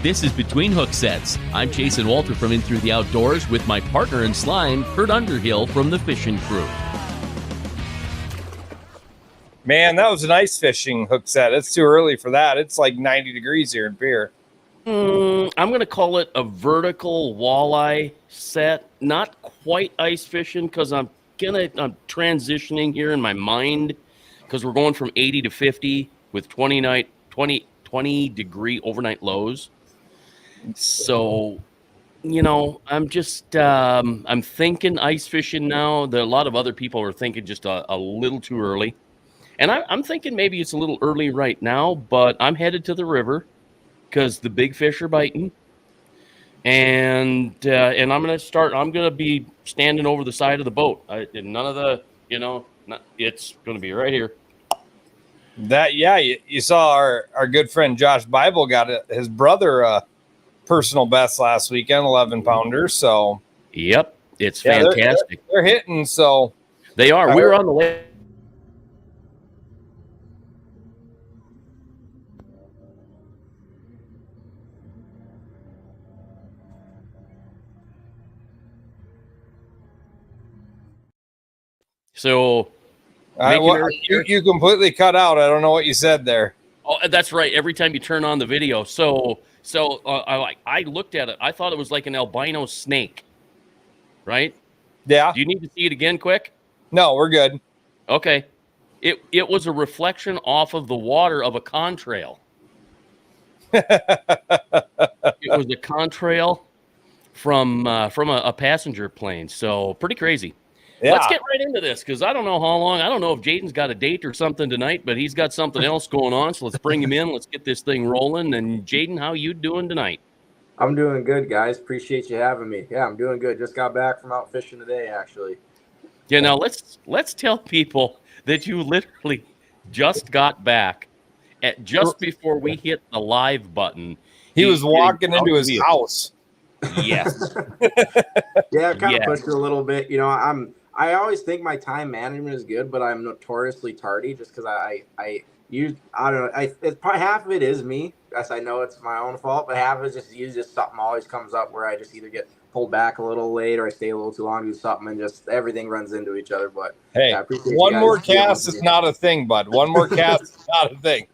This is Between Hook Sets. I'm Jason Walter from In Through the Outdoors with my partner in slime, Kurt Underhill from the Fishing Crew. Man, that was an ice fishing hook set. It's too early for that. It's like 90 degrees here in Pierre. I'm going to call it a vertical walleye set. Not quite ice fishing because I'm transitioning here in my mind because we're going from 80 to 50 with 20 degree overnight lows. So, I'm just, I'm thinking ice fishing now. A lot of other people are thinking just a little too early. And I'm thinking maybe it's a little early right now, but I'm headed to the river because the big fish are biting. And I'm going to be standing over the side of the boat. It's going to be right here. You saw our good friend Josh Bible got his brother personal best last weekend, 11 pounder. So yep, it's fantastic. They're hitting, so they are. We were on the way. So you completely cut out. I don't know what you said there. Oh, that's right. Every time you turn on the video. I looked at it. I thought it was like an albino snake, right? Yeah. Do you need to see it again quick? No, we're good. Okay. It was a reflection off of the water of a contrail. It was a contrail from a passenger plane. So pretty crazy. Yeah. Let's get right into this because I don't know how long. I don't know if Jadyn's got a date or something tonight, but he's got something else going on. So let's bring him in. Let's get this thing rolling. And Jadyn, how you doing tonight? I'm doing good, guys. Appreciate you having me. Yeah, I'm doing good. Just got back from out fishing today, actually. Yeah, now let's tell people that you literally just got back just before we hit the live button. He was walking into his house. Yes. Yeah, I kind of pushed it a little bit. I always think my time management is good, but I'm notoriously tardy just because I don't know. It's probably half of it is me. Yes, I know it's my own fault, but half of it is just something always comes up where I just either get pulled back a little late or I stay a little too long to do something and just everything runs into each other. But hey, one more cast is not a thing, bud. One more cast is not a thing.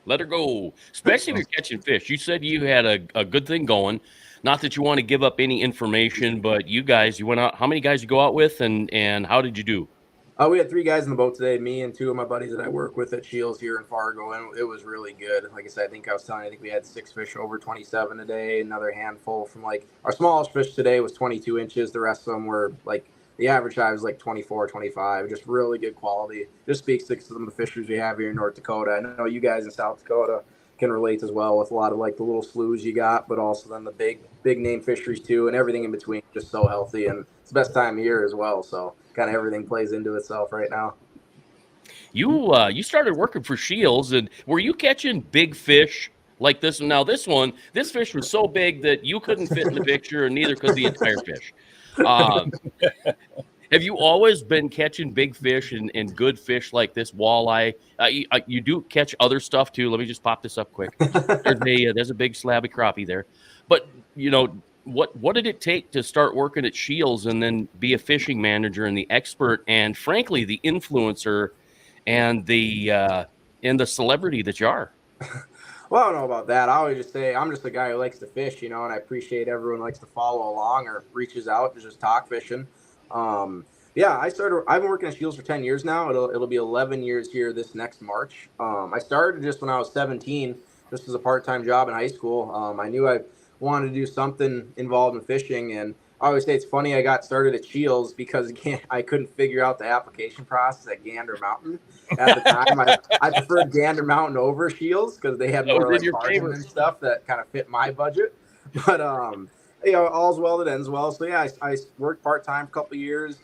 Let her go, especially if you're catching fish. You said you had a good thing going. Not that you want to give up any information, but you went out. How many guys you go out with, and how did you do? We had 3 guys in the boat today, me and 2 of my buddies that I work with at Scheels here in Fargo, and it was really good. Like I said, I think we had 6 fish over 27 today, another handful from our smallest fish today was 22 inches. The rest of them were the average size was 24, 25, just really good quality. Just speaks to some of the fishers we have here in North Dakota. I know you guys in South Dakota can relate as well with a lot of the little sloughs you got, but also then the big name fisheries too, and everything in between. Just so healthy, and it's the best time of year as well. So kind of everything plays into itself right now. You started working for Scheels, and were you catching big fish like this? Now this fish was so big that you couldn't fit in the picture, and neither could the entire fish. Have you always been catching big fish and good fish like this walleye? You do catch other stuff too. Let me just pop this up quick. There's a big slabby crappie there. But what did it take to start working at Scheels and then be a fishing manager and the expert and frankly the influencer and the celebrity that you are? Well, I don't know about that. I always just say I'm just a guy who likes to fish, and I appreciate everyone likes to follow along or reaches out to just talk fishing. I've been working at Scheels for 10 years now. It'll be 11 years here this next March. I started just when I was 17, just as a part-time job in high school. I knew I wanted to do something involved in fishing, and I always say it's funny I got started at Scheels because I couldn't figure out the application process at Gander Mountain. At the time, I preferred Gander Mountain over Scheels because they had more margin and stuff that kind of fit my budget. But all's well that ends well. So yeah, I worked part-time for a couple of years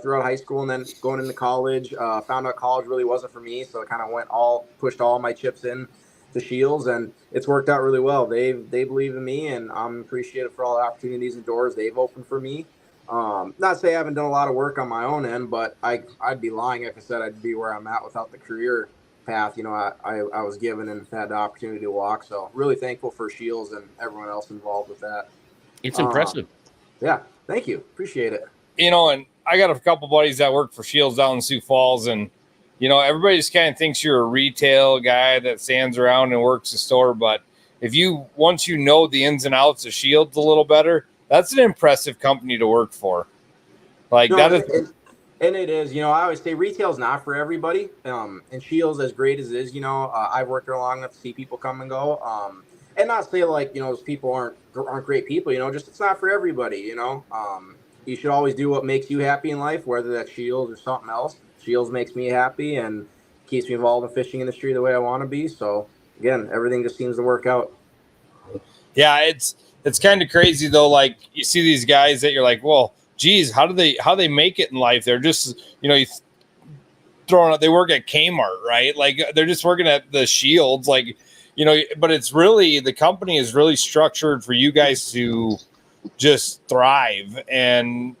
throughout high school and then going into college. Found out college really wasn't for me, so I kind of pushed all my chips in to Scheels, and it's worked out really well. They believe in me, and I'm appreciative for all the opportunities and doors they've opened for me. Not say I haven't done a lot of work on my own end, but I'd be lying if I said I'd be where I'm at without the career path, I was given and had the opportunity to walk. So really thankful for Scheels and everyone else involved with that. It's impressive. Yeah, thank you. Appreciate it. And I got a couple buddies that work for Scheels down in Sioux Falls, and everybody just kind of thinks you're a retail guy that stands around and works the store. But once you know the ins and outs of Scheels a little better, that's an impressive company to work for. Like No, that is. And it is, I always say retail's not for everybody. And Scheels, as great as it is, I've worked there long enough to see people come and go. And not say like, those people aren't great people, just it's not for everybody, you should always do what makes you happy in life, whether that's Scheels or something else. Scheels makes me happy and keeps me involved in the fishing industry the way I want to be. So again, everything just seems to work out. Yeah, it's kind of crazy though. Like you see these guys that you're like, well, geez, how do they make it in life? They're just, you throwing out, they work at Kmart, right? Like they're just working at the Scheels, like, but it's really, the company is really structured for you guys to just thrive. And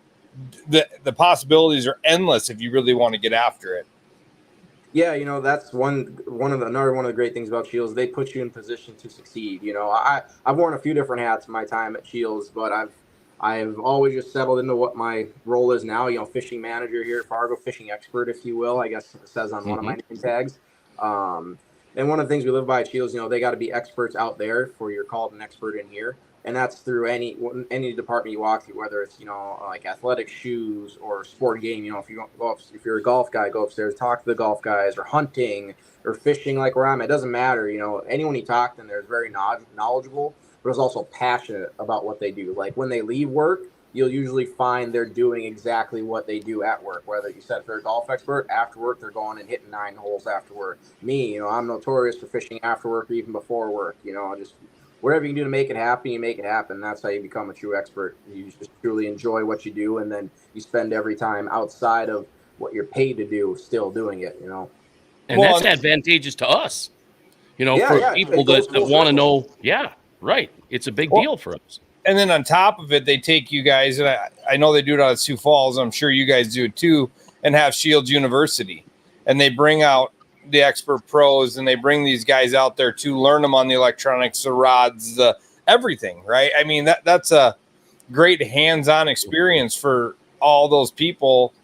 the possibilities are endless if you really want to get after it. Yeah, that's another one of the great things about Scheels. They put you in position to succeed. I've worn a few different hats in my time at Scheels, but I've always just settled into what my role is now. Fishing manager here at Fargo, fishing expert, if you will. I guess it says on one of my name tags. And one of the things we live by at Scheels, they got to be experts out there for you're called an expert in here. And that's through any department you walk through, whether it's like athletic shoes or sport game. If you're a golf guy, go upstairs, talk to the golf guys, or hunting or fishing, like where I'm at. It doesn't matter. Anyone you talk to, they're very knowledgeable, but is also passionate about what they do. Like when they leave work, you'll usually find they're doing exactly what they do at work. Whether you said if they're a golf expert, after work they're going and hitting 9 holes after work. Me, I'm notorious for fishing after work or even before work. Just whatever you can do to make it happen, you make it happen. That's how you become a true expert. You just truly enjoy what you do, and then you spend every time outside of what you're paid to do still doing it, And that's advantageous to us, for people that want to know. Yeah, right. It's a big deal for us. And then on top of it, they take you guys, and I know they do it out of Sioux Falls. I'm sure you guys do it too, and have Scheels University. And they bring out the expert pros, and they bring these guys out there to learn them on the electronics, the rods, the everything, right? I mean, that's a great hands-on experience for all those people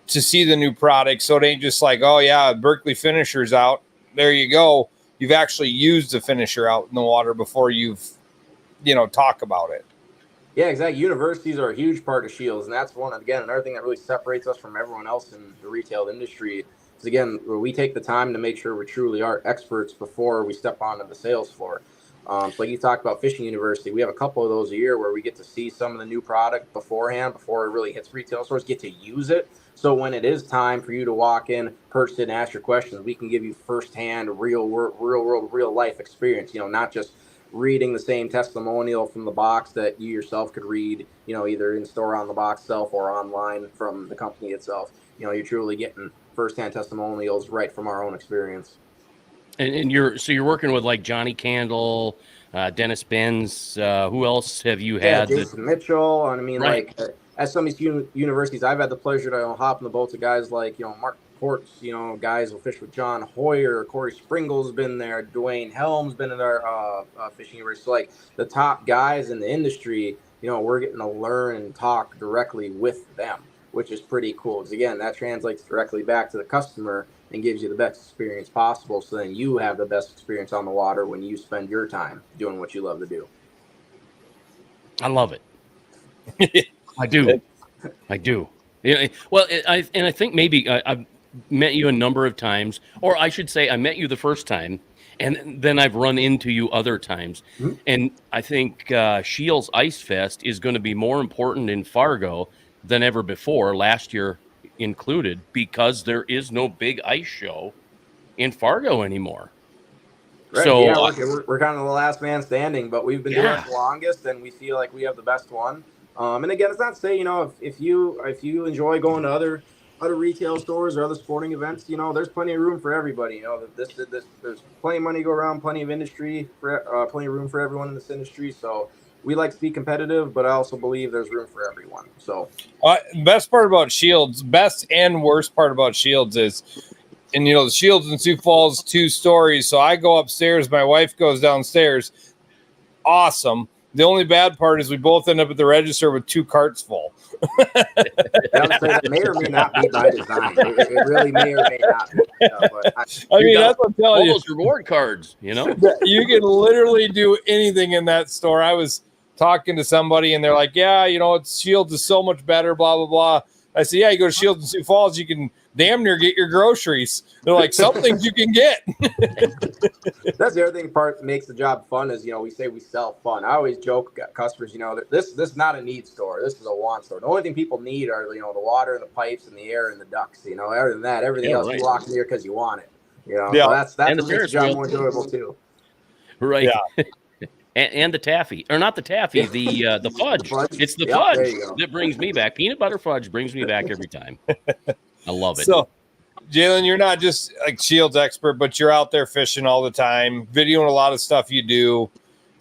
to see the new product. So it ain't just like, oh yeah, Berkeley finisher's out. There you go. You've actually used the finisher out in the water before you've, talk about it. Yeah, exactly. Universities are a huge part of Scheels, and that's another thing that really separates us from everyone else in the retail industry. Is again, where we take the time to make sure we truly are experts before we step onto the sales floor. So like you talked about Fishing University, we have a couple of those a year where we get to see some of the new product beforehand, before it really hits retail stores, get to use it. So when it is time for you to walk in, purchase it, and ask your questions, we can give you firsthand, real world, real life experience. Not just reading the same testimonial from the box that you yourself could read, either in store on the box itself or online from the company itself. You're truly getting firsthand testimonials right from our own experience. And you're working with like Johnny Candle, Dennis Benz. Who else have you had? Jason Mitchell. And I mean, right. Like at some of these universities, I've had the pleasure to hop in the boats of guys like Mark Ports, guys will fish with John Hoyer, Corey Springle's been there, Dwayne Helm's been in our fishing university. So like the top guys in the industry, we're getting to learn and talk directly with them, which is pretty cool. Because again, that translates directly back to the customer and gives you the best experience possible. So then you have the best experience on the water when you spend your time doing what you love to do. I love it. I do. I do. Yeah. Well, I think maybe I've met you a number of times, or I should say I met you the first time, and then I've run into you other times. Mm-hmm. And I think Scheels Ice Fest is going to be more important in Fargo than ever before, last year included, because there is no big ice show in Fargo anymore. Right. So yeah, we're kind of the last man standing, but we've been doing it the longest, and we feel like we have the best one. And again, it's not to say, if you enjoy going to other retail stores or other sporting events, there's plenty of room for everybody. There's plenty of money to go around, plenty of industry, plenty of room for everyone in this industry. So we like to be competitive, but I also believe there's room for everyone. So Best part about Shields, best and worst part about Shields is, and the Shields in Sioux Falls, 2 stories. So I go upstairs, my wife goes downstairs. Awesome. The only bad part is we both end up at the register with 2 carts full. that may or may not be by design. It really may or may not be. But that's what I'm telling all you. Those reward cards, You can literally do anything in that store. I was talking to somebody and they're like, yeah, it's Shields is so much better, blah, blah, blah. I said, yeah, you go to Shields in Sioux Falls, you can damn near get your groceries. They're like, some things you can get. That's the other thing part makes the job fun is, we say we sell fun. I always joke at customers, this is not a need store. This is a want store. The only thing people need are, the water and the pipes and the air and the ducts, other than that, everything else you walk in here because you want it. So that's what makes the job more enjoyable too. Right. Yeah. And the taffy, or not the taffy, the fudge. It's the fudge that brings me back. Peanut butter fudge brings me back every time. I love it. So, Jadyn, you're not just like Shields expert, but you're out there fishing all the time, videoing a lot of stuff you do,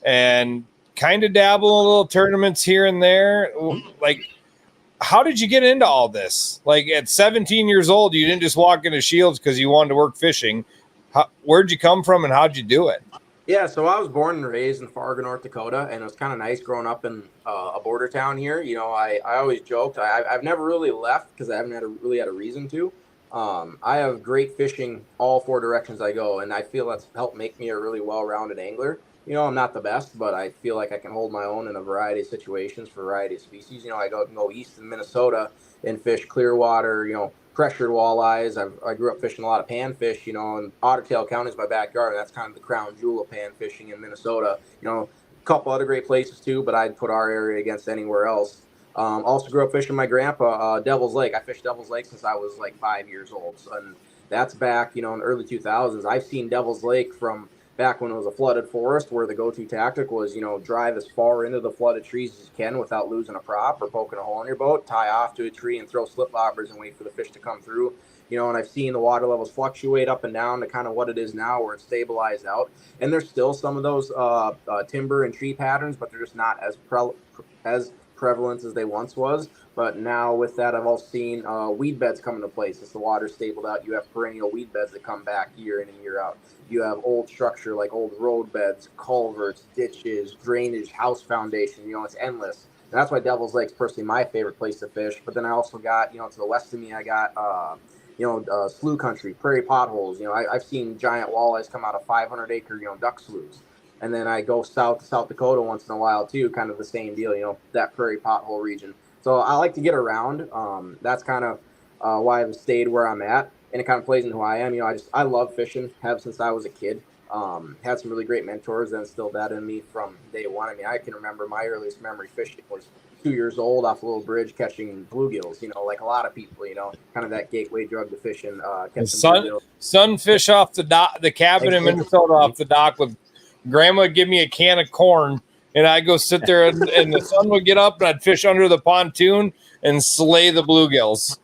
and kind of dabble in little tournaments here and there. Like, how did you get into all this? Like, at 17 years old, you didn't just walk into Shields because you wanted to work fishing. Where'd you come from, and how'd you do it? Yeah, so I was born and raised in Fargo, North Dakota, and it was kind of nice growing up in a border town here. I always joked I've never really left because I haven't really had a reason to. I have great fishing all 4 directions I go, and I feel that's helped make me a really well-rounded angler. I'm not the best, but I feel like I can hold my own in a variety of situations for a variety of species. I go east in Minnesota and fish clear water, pressured walleyes. I grew up fishing a lot of panfish, and Ottertail County is my backyard. And that's kind of the crown jewel of pan fishing in Minnesota. A couple other great places too, but I'd put our area against anywhere else. Also grew up fishing my grandpa, Devil's Lake. I fished Devil's Lake since I was like 5 years old. And that's back, in the early 2000s. I've seen Devil's Lake from back when it was a flooded forest where the go-to tactic was, drive as far into the flooded trees as you can without losing a prop or poking a hole in your boat, tie off to a tree and throw slip bobbers and wait for the fish to come through. And I've seen the water levels fluctuate up and down to kind of what it is now where it's stabilized out. And there's still some of those timber and tree patterns, but they're just not as prevalent as they once was. But now with that, I've also seen weed beds come into place. As the water's stabled out, you have perennial weed beds that come back year in and year out. You have old structure like old road beds, culverts, ditches, drainage, house foundation. It's endless. And that's why Devil's Lake's personally my favorite place to fish. But then I also got, to the west of me, I got, slough country, prairie potholes. I've seen giant walleyes come out of 500-acre, duck sloughs. And then I go south to South Dakota once in a while too, kind of the same deal, that prairie pothole region. So I like to get around. That's kind of why I've stayed where I'm at. And it kind of plays into who I am. I love fishing, have since I was a kid. Had some really great mentors that instilled that in me from day one. I can remember my earliest memory fishing was 2 years old off a little bridge catching bluegills, like a lot of people, kind of that gateway drug to fishing. Sunfish off the cabin in Minnesota off the dock with Grandma would give me a can of corn. And I'd go sit there and the sun would get up and I'd fish under the pontoon and slay the bluegills.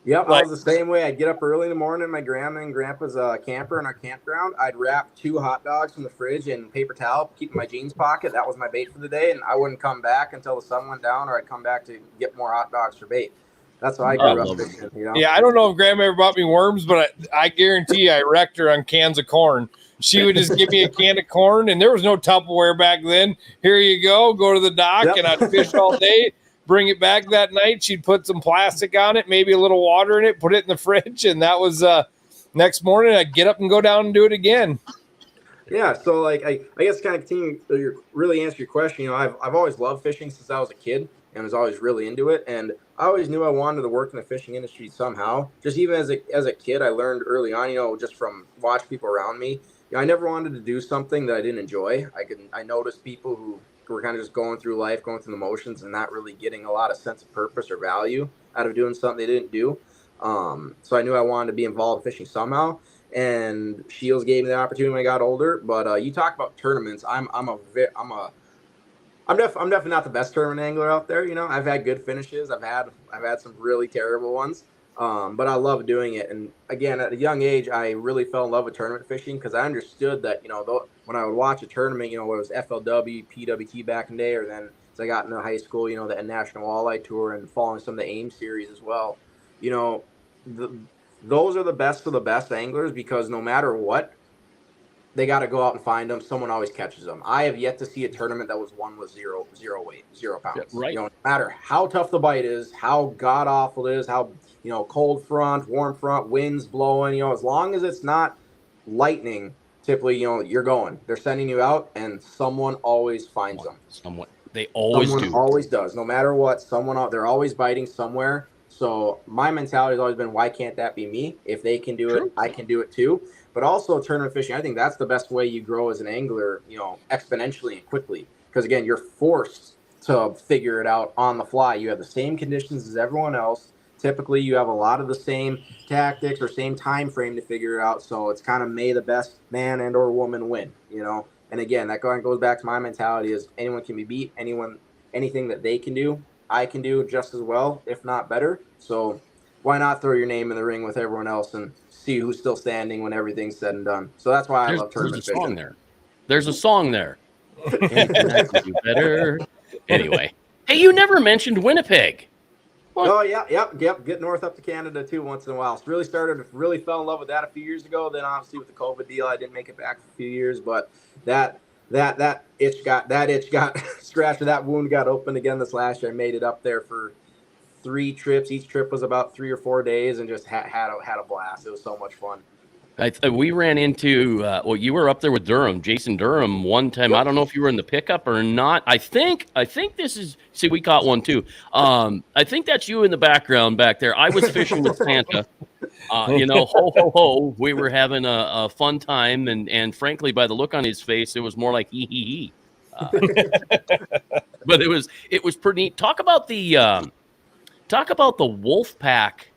Yep, I was the same way. I'd get up early in the morning. My grandma and grandpa's camper in our campground. I'd wrap 2 hot dogs from the fridge in paper towel, keep in my jeans pocket. That was my bait for the day. And I wouldn't come back until the sun went down, or I'd come back to get more hot dogs for bait. That's how I grew up fishing. Yeah, I don't know if Grandma ever bought me worms, but I guarantee you I wrecked her on cans of corn. She would just give me a can of corn, and there was no Tupperware back then. Here you go to the dock, and I'd fish all day, bring it back that night. She'd put some plastic on it, maybe a little water in it, put it in the fridge, and that was next morning I'd get up and go down and do it again. Yeah, so I guess kind of continue to really answer your question. I've always loved fishing since I was a kid and was always really into it. And I always knew I wanted to work in the fishing industry somehow. Just even as a kid, I learned early on, just from watching people around me. I never wanted to do something that I didn't enjoy. I noticed people who were kind of just going through life, going through the motions, and not really getting a lot of sense of purpose or value out of doing something they didn't do. So I knew I wanted to be involved in fishing somehow. And Scheels gave me the opportunity when I got older. But you talk about tournaments. I'm definitely not the best tournament angler out there. I've had good finishes. I've had some really terrible ones. But I love doing it. And again, at a young age, I really fell in love with tournament fishing because I understood that, when I would watch a tournament, whether it was FLW, PWT back in the day, or then as I got into high school, the National Walleye Tour and following some of the AIM series as well, you know, the, those are the best of the best anglers because no matter what, they got to go out and find them. Someone always catches them. I have yet to see a tournament that was won with zero weight, 0 pounds. Right. No matter how tough the bite is, how god awful it is, how cold front, warm front, winds blowing. As long as it's not lightning, typically you're going. They're sending you out, and someone always finds them. They always Someone do. always does. No matter what, they're always biting somewhere. So my mentality has always been, why can't that be me? If they can do it, I can do it too. But also tournament fishing, I think that's the best way you grow as an angler, exponentially and quickly. Because again, you're forced to figure it out on the fly. You have the same conditions as everyone else. Typically, you have a lot of the same tactics or same time frame to figure it out. So it's kind of may the best man and or woman win, And again, that goes back to my mentality is anyone can be beat. Anything that they can do, I can do just as well, if not better. So why not throw your name in the ring with everyone else and see who's still standing when everything's said and done? So that's why I love tournament fishing. There's a song there. You better. Anyway, hey, you never mentioned Winnipeg. What? Oh yeah, yep. Get north up to Canada too once in a while. So really fell in love with that a few years ago. Then obviously with the COVID deal, I didn't make it back for a few years, but that itch got scratched, or that wound got opened again this last year. I made it up there for 3 trips. Each trip was about 3 or 4 days, and just had a blast. It was so much fun. We ran into you were up there with Jason Durham one time. Yep. I don't know if you were in the pickup or not. I think this is. See, we caught one too. I think that's you in the background back there. I was fishing with Santa. Ho ho ho. We were having a fun time, and frankly, by the look on his face, it was more like hee hee hee. But it was pretty neat. Talk about the wolf pack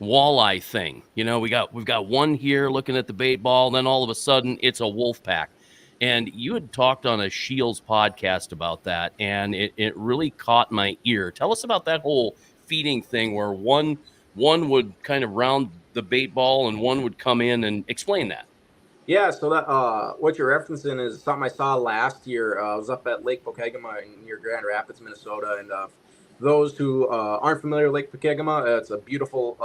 walleye thing. We've got one here looking at the bait ball, then all of a sudden it's a wolf pack. And you had talked on a Scheels podcast about that, and it really caught my ear. Tell us about that whole feeding thing where one would kind of round the bait ball and one would come in, and explain that. Yeah, so that what you're referencing is something I saw last year. I was up at Lake Pokegama near Grand Rapids, Minnesota, and those who aren't familiar with Lake Pokegama, it's a beautiful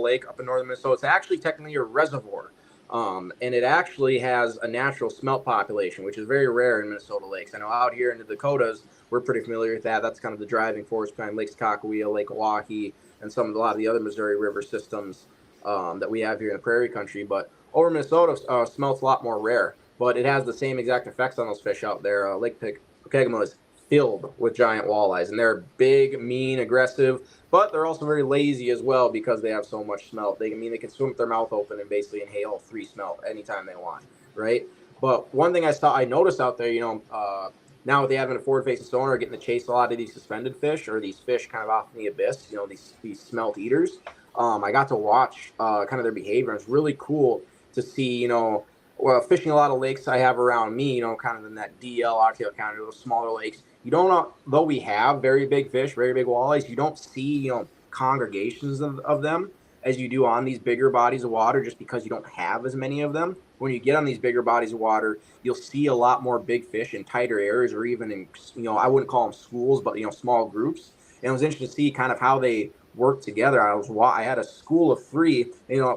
lake up in northern Minnesota. It's actually technically a reservoir, and it actually has a natural smelt population, which is very rare in Minnesota lakes. I know out here in the Dakotas, we're pretty familiar with that. That's kind of the driving force behind Lakes Cockawea, Lake Oahe, and a lot of the other Missouri River systems that we have here in the prairie country. But over Minnesota, smelt's a lot more rare, but it has the same exact effects on those fish out there. Lake Pokegama is filled with giant walleyes, and they're big, mean, aggressive, but they're also very lazy as well because they have so much smelt. They can swim with their mouth open and basically inhale 3 smelt anytime they want, right? But one thing I noticed out there, now with the advent of forward-facing sonar, getting to chase a lot of these suspended fish or these fish kind of off in the abyss, these smelt eaters. I got to watch kind of their behavior. It's really cool to see, fishing a lot of lakes I have around me, kind of in that DL, RTL County, those smaller lakes. You don't, though we have very big fish, very big walleyes, you don't see, congregations of them as you do on these bigger bodies of water, just because you don't have as many of them. When you get on these bigger bodies of water, you'll see a lot more big fish in tighter areas, or even in, I wouldn't call them schools, but, small groups. And it was interesting to see kind of how they work together. I had a school of 3,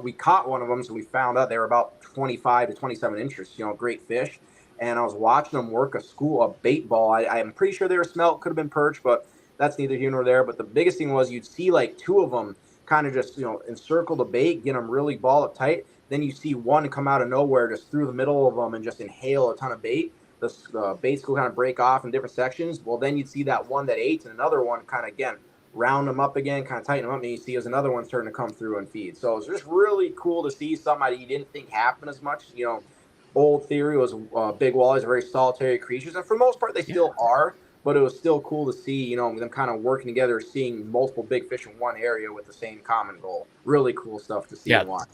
we caught one of them. So we found out they were about 25 to 27 inches, great fish. And I was watching them work a bait ball. I'm pretty sure they were smelt, could have been perch, but that's neither here nor there. But the biggest thing was you'd see like 2 of them kind of just, encircle the bait, get them really ball up tight. Then you see one come out of nowhere just through the middle of them and just inhale a ton of bait. The baits will kind of break off in different sections. Well, then you'd see that one that ate and another one kind of, again, round them up again, kind of tighten them up, and you see as another one starting to come through and feed. So it's just really cool to see something you didn't think happened as much. Old theory was big walleyes are very solitary creatures, and for the most part they still are, but it was still cool to see, them kind of working together, seeing multiple big fish in one area with the same common goal. Really cool stuff to see and watch.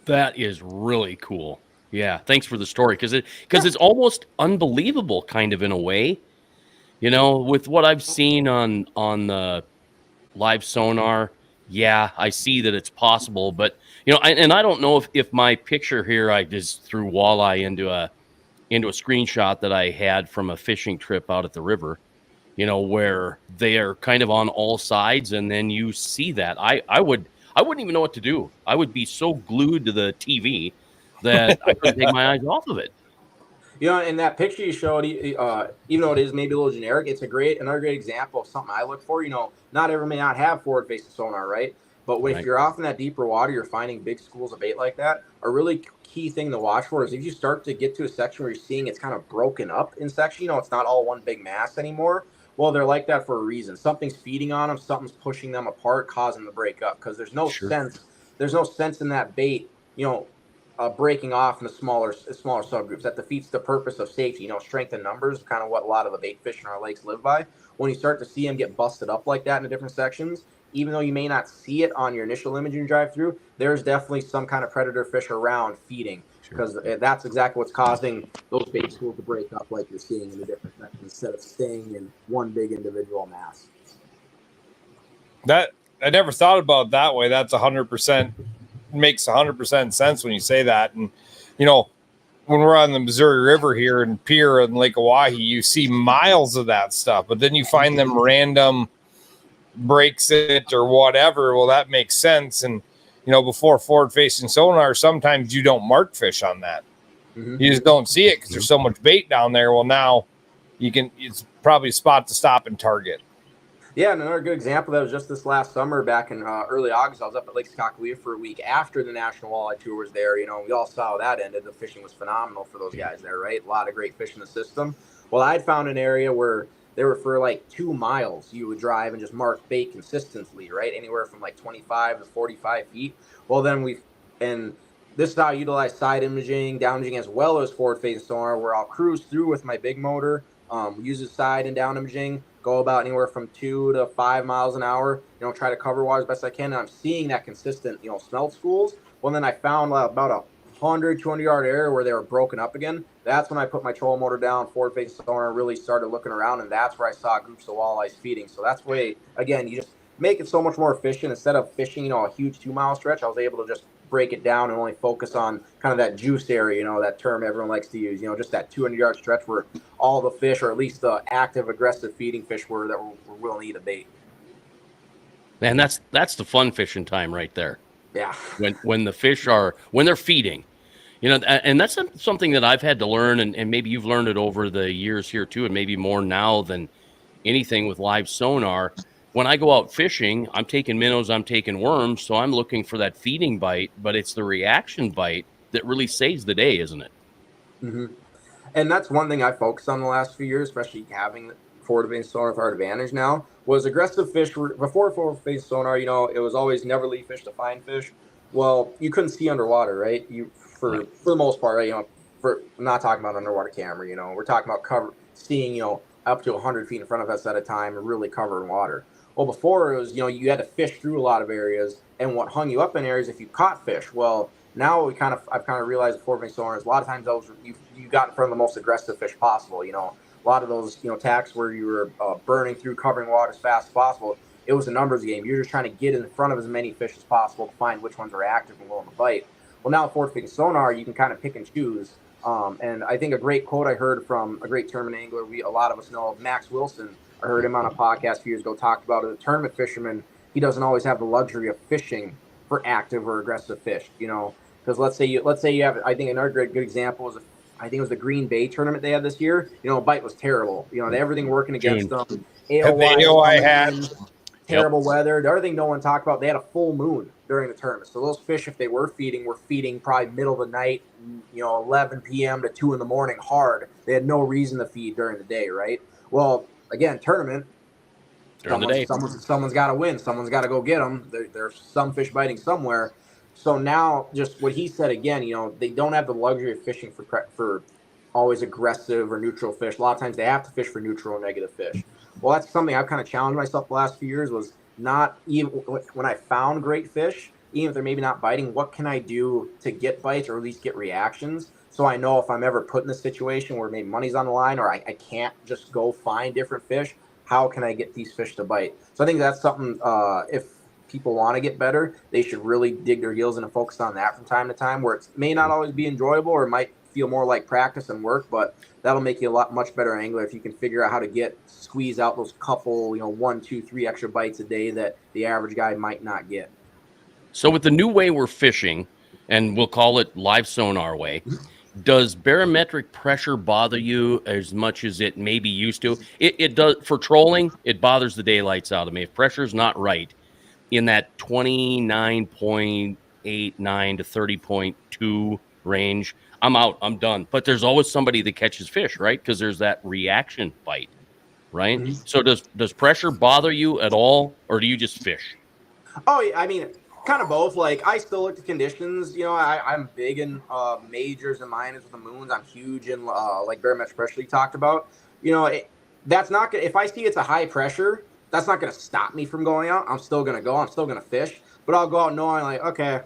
That is really cool. Yeah, thanks for the story, because it's almost unbelievable, kind of, in a way. With what I've seen on the live sonar, yeah, I see that it's possible, but and I don't know if my picture here I just threw walleye into a screenshot that I had from a fishing trip out at the river, where they are kind of on all sides, and then you see that. I wouldn't even know what to do. I would be so glued to the TV that I couldn't take my eyes off of it. In that picture you showed, even though it is maybe a little generic, it's another great example of something I look for. Not everyone may not have forward-facing sonar, right? But if Right. you're off in that deeper water, you're finding big schools of bait like that. A really key thing to watch for is if you start to get to a section where you're seeing it's kind of broken up in section, it's not all one big mass anymore. Well, they're like that for a reason. Something's feeding on them, something's pushing them apart, causing them to break up. Because Sure. there's no sense in that bait, breaking off into smaller subgroups. That defeats the purpose of safety. Strength in numbers, kind of what a lot of the bait fish in our lakes live by. When you start to see them get busted up like that into different sections, even though you may not see it on your initial imaging drive through, there's definitely some kind of predator fish around feeding, because that's exactly what's causing those bait schools to break up like you're seeing in the different sections instead of staying in one big individual mass. That I never thought about it that way. That's 100% makes 100% sense when you say that. And when we're on the Missouri River here in Pierre and Lake Oahe, you see miles of that stuff, but then you find them random breaks it or whatever. Well, that makes sense. And before forward facing sonar, sometimes you don't mark fish on that. Mm-hmm. You just don't see it because there's so much bait down there. Well, now it's probably a spot to stop and target. Yeah, and another good example that was just this last summer back in early August. I was up at Lake Sakakawea for a week after the National Walleye Tour was there. We all saw how that ended. The fishing was phenomenal for those guys there, right? A lot of great fish in the system. Well, I'd found an area where they were for like 2 miles. You would drive and just mark bait consistently, right? Anywhere from like 25 to 45 feet. Well, and this is how I utilize side imaging, down imaging, as well as forward facing sonar, where I'll cruise through with my big motor, use the side and down imaging, go about anywhere from 2 to 5 miles an hour, try to cover water as best I can. And I'm seeing that consistent, smelt schools. Well, then I found about a 200-yard area where they were broken up again. That's when I put my trolling motor down, forward facing sonar, and really started looking around. And that's where I saw groups of walleyes feeding. So that's way, again, you just make it so much more efficient. Instead of fishing, a huge 2-mile stretch, I was able to just break it down and only focus on kind of that juice area, that term everyone likes to use, just that 200-yard stretch where all the fish, or at least the active, aggressive feeding fish, were willing to eat a bait. Man, that's the fun fishing time right there. Yeah. When the fish when they're feeding, and that's something that I've had to learn, and maybe you've learned it over the years here too, and maybe more now than anything with live sonar. When I go out fishing, I'm taking minnows, I'm taking worms, so I'm looking for that feeding bite, but it's the reaction bite that really saves the day, isn't it? Mm-hmm. And that's one thing I focused on the last few years, especially having forward-facing sonar with our advantage now, was aggressive fish. Before forward-facing sonar, it was always never leave fish to find fish. Well, you couldn't see underwater, right? For the most part, right? I'm not talking about underwater camera. We're talking about seeing up to 100 feet in front of us at a time and really covering water. Well, before it was, you had to fish through a lot of areas, and what hung you up in areas if you caught fish. Well, now I've kind of realized the forward-facing sonar is a lot of times those you got in front of the most aggressive fish possible. A lot of those tacks where you were burning through, covering water as fast as possible. It was a numbers game. You're just trying to get in front of as many fish as possible to find which ones are active and willing to bite. Well, now forward-facing sonar, you can kind of pick and choose. And I think a great quote I heard from a great tournament angler, a lot of us know, Max Wilson. I heard him on a podcast a few years ago talk about it. A tournament fisherman, he doesn't always have the luxury of fishing for active or aggressive fish, because let's say you have, I think another good example was, I think it was the Green Bay tournament they had this year. Bite was terrible. Everything working against them. AOI had terrible weather. The other thing no one talked about, they had a full moon during the tournament. So those fish, if they were feeding probably middle of the night, 11 p.m. to 2 in the morning hard. They had no reason to feed during the day, right? Well, again, tournament, during the day, someone's got to win. Someone's got to go get them. There's some fish biting somewhere. So now, just what he said again, they don't have the luxury of fishing for always aggressive or neutral fish. A lot of times they have to fish for neutral or negative fish. Well, that's something I've kind of challenged myself the last few years, was not even when I found great fish, even if they're maybe not biting, what can I do to get bites or at least get reactions? So I know if I'm ever put in a situation where maybe money's on the line or I can't just go find different fish, how can I get these fish to bite? So I think that's something, if people want to get better, they should really dig their heels in and focus on that from time to time, where it may not always be enjoyable or it might feel more like practice and work, but that'll make you a much better angler if you can figure out how to squeeze out those couple, 1, 2, 3 extra bites a day that the average guy might not get. So with the new way we're fishing, and we'll call it live sonar way, does barometric pressure bother you as much as it maybe used to? It does. For trolling, it bothers the daylights out of me. If pressure's not right in that 29.89 to 30.2 range, I'm out. I'm done. But there's always somebody that catches fish, right? Because there's that reaction bite, right? Mm-hmm. So does pressure bother you at all, or do you just fish? Oh, yeah, I mean, kind of both. Like, I still look at conditions. I'm big in majors and minors with the moons. I'm huge in like barometric pressure you talked about. That's not gonna. If I see it's a high pressure, that's not gonna stop me from going out. I'm still gonna go. I'm still gonna fish, but I'll go out knowing like, okay,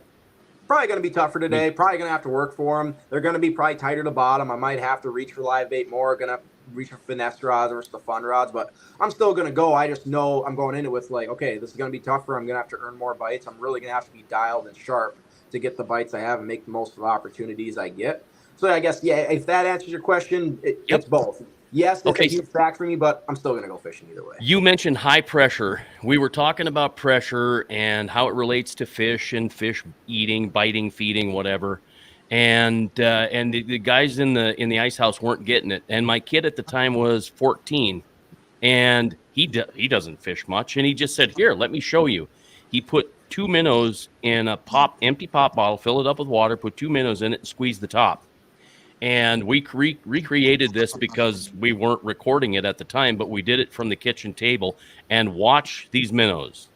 probably going to be tougher today. Probably going to have to work for them. They're going to be probably tighter to bottom. I might have to reach for live bait more. Going to reach for finesse rods versus the fun rods, but I'm still going to go. I just know I'm going into it with like, okay, this is going to be tougher. I'm going to have to earn more bites. I'm really going to have to be dialed and sharp to get the bites I have and make the most of the opportunities I get. So I guess, yeah, if that answers your question, it's both. Yes, it's a huge fact for me, but I'm still going to go fishing either way. You mentioned high pressure. We were talking about pressure and how it relates to fish and fish eating, biting, feeding, whatever. And the guys in the ice house weren't getting it. And my kid at the time was 14, and he doesn't fish much. And he just said, "Here, let me show you." He put 2 minnows in a empty pop bottle, fill it up with water, put 2 minnows in it, and squeeze the top. And we recreated this because we weren't recording it at the time, but we did it from the kitchen table. And watch these minnows.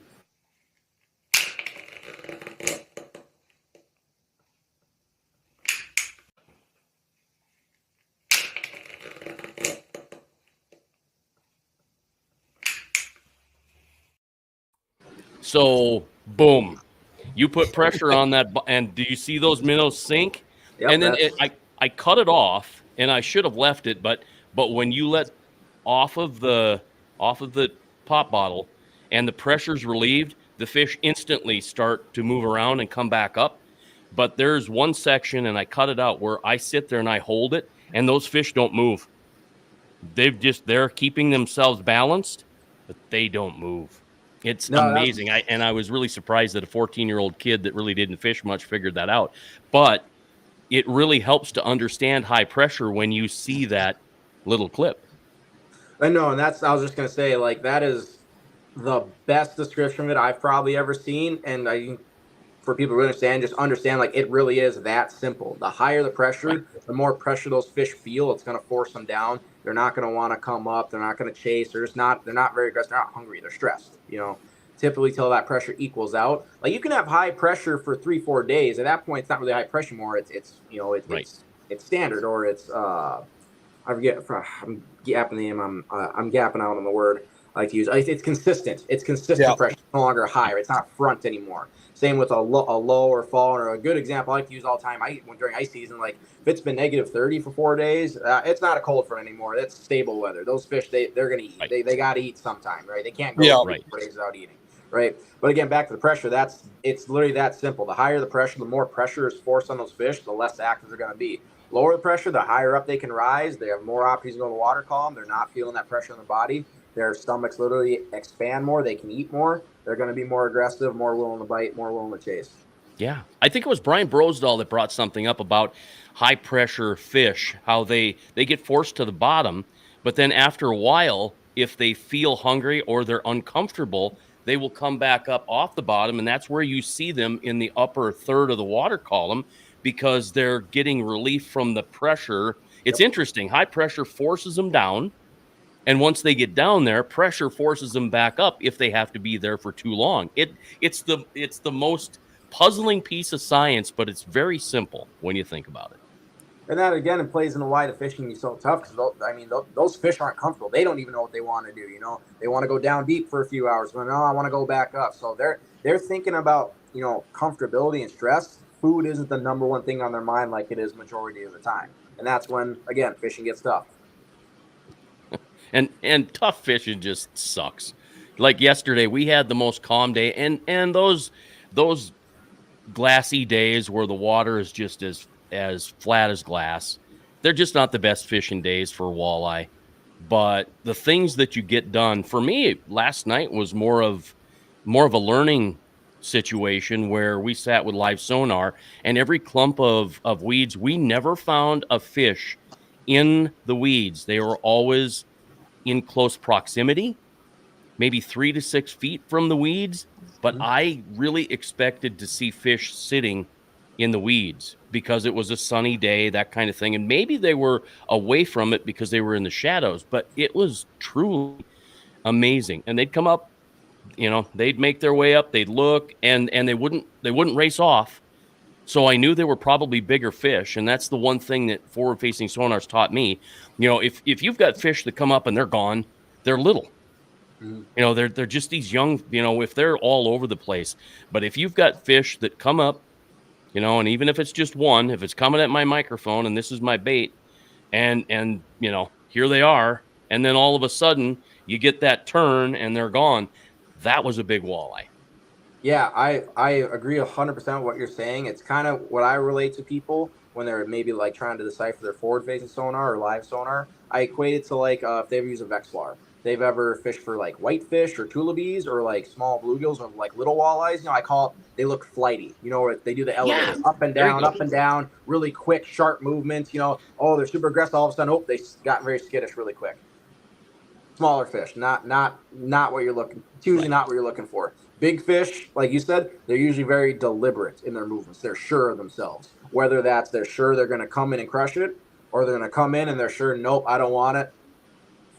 So, boom. You put pressure on that, and do you see those minnows sink? Yep, and then I cut it off, and I should have left it, but when you let off of the pop bottle and the pressure's relieved, the fish instantly start to move around and come back up. But there's one section, and I cut it out, where I sit there and I hold it, and those fish don't move. They're keeping themselves balanced, but they don't move. It's amazing. I was really surprised that a 14-year-old kid that really didn't fish much figured that out. But it really helps to understand high pressure when you see that little clip. I know, and I was just going to say, like, that is the best description of it I've probably ever seen. And for people to understand, like, it really is that simple. The higher the pressure, the more pressure those fish feel, it's going to force them down. They're not going to want to come up. They're not going to chase. They're not very aggressive. They're not hungry. They're stressed, typically till that pressure equals out. Like, you can have high pressure for 3-4 days. At that point, it's not really high pressure anymore. It's standard, or it's, I forget, I'm gapping the name. I'm gapping out on the word I like to use. It's consistent. It's consistent pressure. It's no longer higher. It's not front anymore. Same with a low or fall, or a good example I like to use all the time. During ice season, like if it's been negative 30 for 4 days, it's not a cold front anymore. That's stable weather. Those fish, they're going to eat. Right. They got to eat sometime, right? They can't go 4 days without eating, right? But again, back to the pressure. It's literally that simple. The higher the pressure, the more pressure is forced on those fish, the less active they're going to be. Lower the pressure, the higher up they can rise. They have more opportunities to go in the water column. They're not feeling that pressure in their body. Their stomachs literally expand more. They can eat more. They're going to be more aggressive, more willing to bite, more willing to chase. Yeah. I think it was Brian Brosdahl that brought something up about high pressure fish, how they get forced to the bottom, but then after a while, if they feel hungry or they're uncomfortable, they will come back up off the bottom, and that's where you see them in the upper third of the water column, because they're getting relief from the pressure. It's interesting. High pressure forces them down. And once they get down there, pressure forces them back up if they have to be there for too long. It's the most puzzling piece of science, but it's very simple when you think about it. And that, again, it plays into why the fishing is so tough. Because, those fish aren't comfortable. They don't even know what they want to do, They want to go down deep for a few hours. But, no, I want to go back up. So they're thinking about, comfortability and stress. Food isn't the number one thing on their mind like it is majority of the time. And that's when, again, fishing gets tough. And tough fishing just sucks. Like yesterday, we had the most calm day, and those glassy days where the water is just as flat as glass, they're just not the best fishing days for walleye. But the things that you get done, for me, last night was more of a learning situation where we sat with live sonar, and every clump of weeds, we never found a fish in the weeds. They were always in close proximity, maybe 3 to 6 feet from the weeds. But Mhm. I really expected to see fish sitting in the weeds because it was a sunny day, that kind of thing. And maybe they were away from it because they were in the shadows, but it was truly amazing. And they'd come up, they'd make their way up, they'd look, and they wouldn't race off. So I knew they were probably bigger fish. And that's the one thing that forward facing sonars taught me. If you've got fish that come up and they're gone, they're little. Mhm. They're just these young, if they're all over the place. But if you've got fish that come up, and even if it's just one, if it's coming at my microphone and this is my bait, and here they are, and then all of a sudden you get that turn and they're gone. That was a big walleye. Yeah, I agree 100% with what you're saying. It's kind of what I relate to people when they're maybe like trying to decipher their forward facing sonar or live sonar. I equate it to like if they ever use a Vexlar. They've ever fished for like whitefish or tullibees or like small bluegills or like little walleyes. I call it, they look flighty. Where they do the Yeah, elevator there you go. up and down, really quick, sharp movements. Oh, they're super aggressive. All of a sudden, oh, they got very skittish really quick. Smaller fish, not what you're looking. It's usually Right. not what you're looking for. Big fish, like you said, they're usually very deliberate in their movements. They're sure of themselves. Whether that's they're sure they're going to come in and crush it, or they're going to come in and they're sure, nope, I don't want it.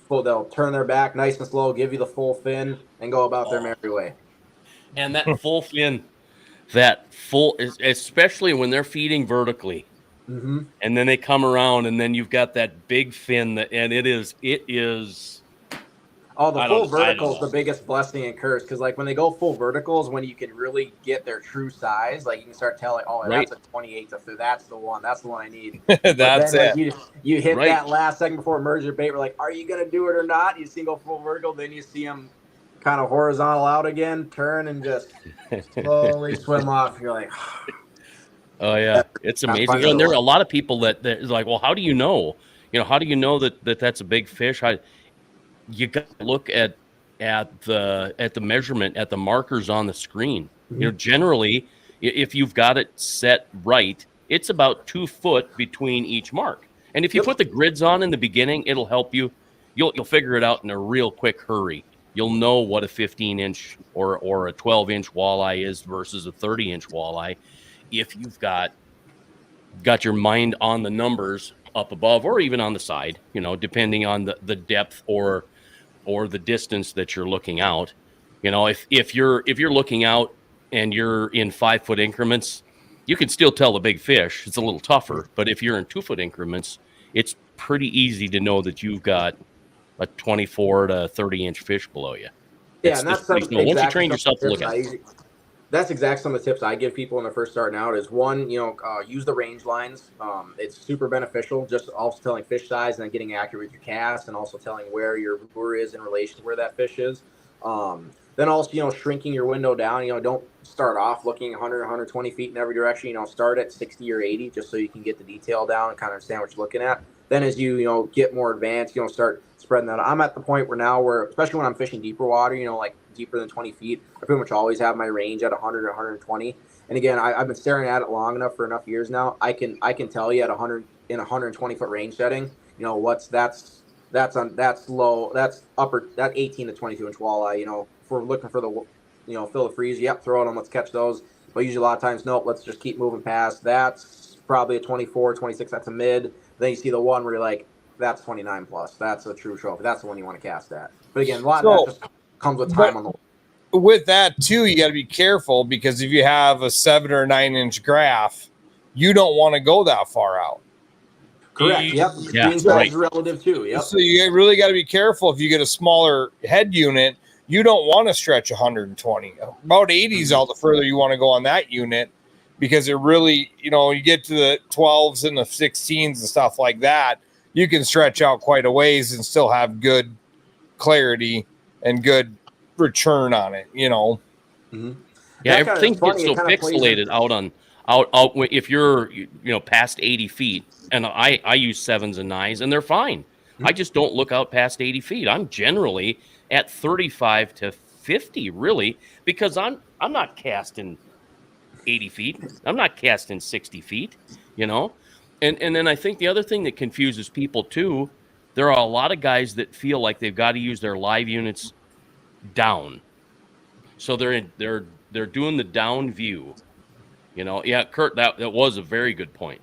Well, they'll turn their back nice and slow, give you the full fin, and go about their merry way. And that full fin, that full, especially when they're feeding vertically, Mm-hmm. and then they come around, and then you've got that big fin and it is. Oh, the I full don't vertical is know. the biggest blessing and curse because, like, when they go full vertical is when you can really get their true size. Like, you can start telling, oh, Right. that's a 28 to 30. That's the one. That's the one I need. But That's then, like, it. you hit Right. that last second before it merges your bait. We're like, are you gonna do it or not? You see him go full vertical, then you see him kind of horizontal out again, turn and just slowly swim off. You're like, Oh yeah, it's that's amazing. my And there are one. a lot of people that is like, well, how do you know? How do you know that that's a big fish? You got to look at the measurement, at the markers on the screen. Mhm. Generally, if you've got it set right, it's about 2 foot between each mark. And if you Yep. put the grids on in the beginning, it'll help you. You'll figure it out in a real quick hurry. You'll know what a 15-inch or a 12-inch walleye is versus a 30-inch walleye if you've got your mind on the numbers up above or even on the side, depending on the depth or the distance that you're looking out. If you're looking out and you're in 5 foot increments, you can still tell the big fish. It's a little tougher, but if you're in 2 foot increments, it's pretty easy to know that you've got a 24 to 30-inch fish below you. Yeah, It's and it's that's pretty some small once you exactly train some yourself to look tips at I it. usually. That's exactly some of the tips I give people when they're first starting out. Is one, use the range lines. It's super beneficial. Just also telling fish size and then getting accurate with your cast, and also telling where your lure is in relation to where that fish is. Then also, shrinking your window down. Don't start off looking 100, 120 feet in every direction. Start at 60 or 80 just so you can get the detail down and kind of understand what you're looking at. Then as you get more advanced, start spreading that. I'm at the point where especially when I'm fishing deeper water, like deeper than 20 feet, I pretty much always have my range at 100 or 120. And again, I've been staring at it long enough for enough years now. I can tell you at 100 in a 120-foot range setting, that's low, that's upper, that 18 to 22 inch walleye. If we're looking for the fill the freeze, yep, throw it on, let's catch those. But usually a lot of times, nope, let's just keep moving past. That's probably a 24, 26. That's a mid. Then you see the one where you're like, that's 29 plus. That's a true trophy. That's the one you want to cast at. But again, a lot of that just comes with time on the. With that too, you got to be careful because if you have a 7 or 9 inch graph, you don't want to go that far out. Correct. Yep. Yeah, Screen size right. is relative too. Yep. So you really got to be careful if you get a smaller head unit. You don't want to stretch 120. About 80 is all the further you want to go on that unit because it really, you get to the 12s and the 16s and stuff like that. You can stretch out quite a ways and still have good clarity and good return on it, you know. Mm-hmm. Yeah, That kind of, everything it's gets funny. It so kind of plays pixelated in. out if you're past 80 feet, and I use 7s and 9s, and they're fine. I just don't look out past 80 feet. I'm generally at 35 to 50, really, because I'm not casting 80 feet. I'm not casting 60 feet, you know? And then I think the other thing that confuses people too, there are a lot of guys that feel like they've got to use their live units down. So they're doing the down view. Yeah, Kurt, that was a very good point.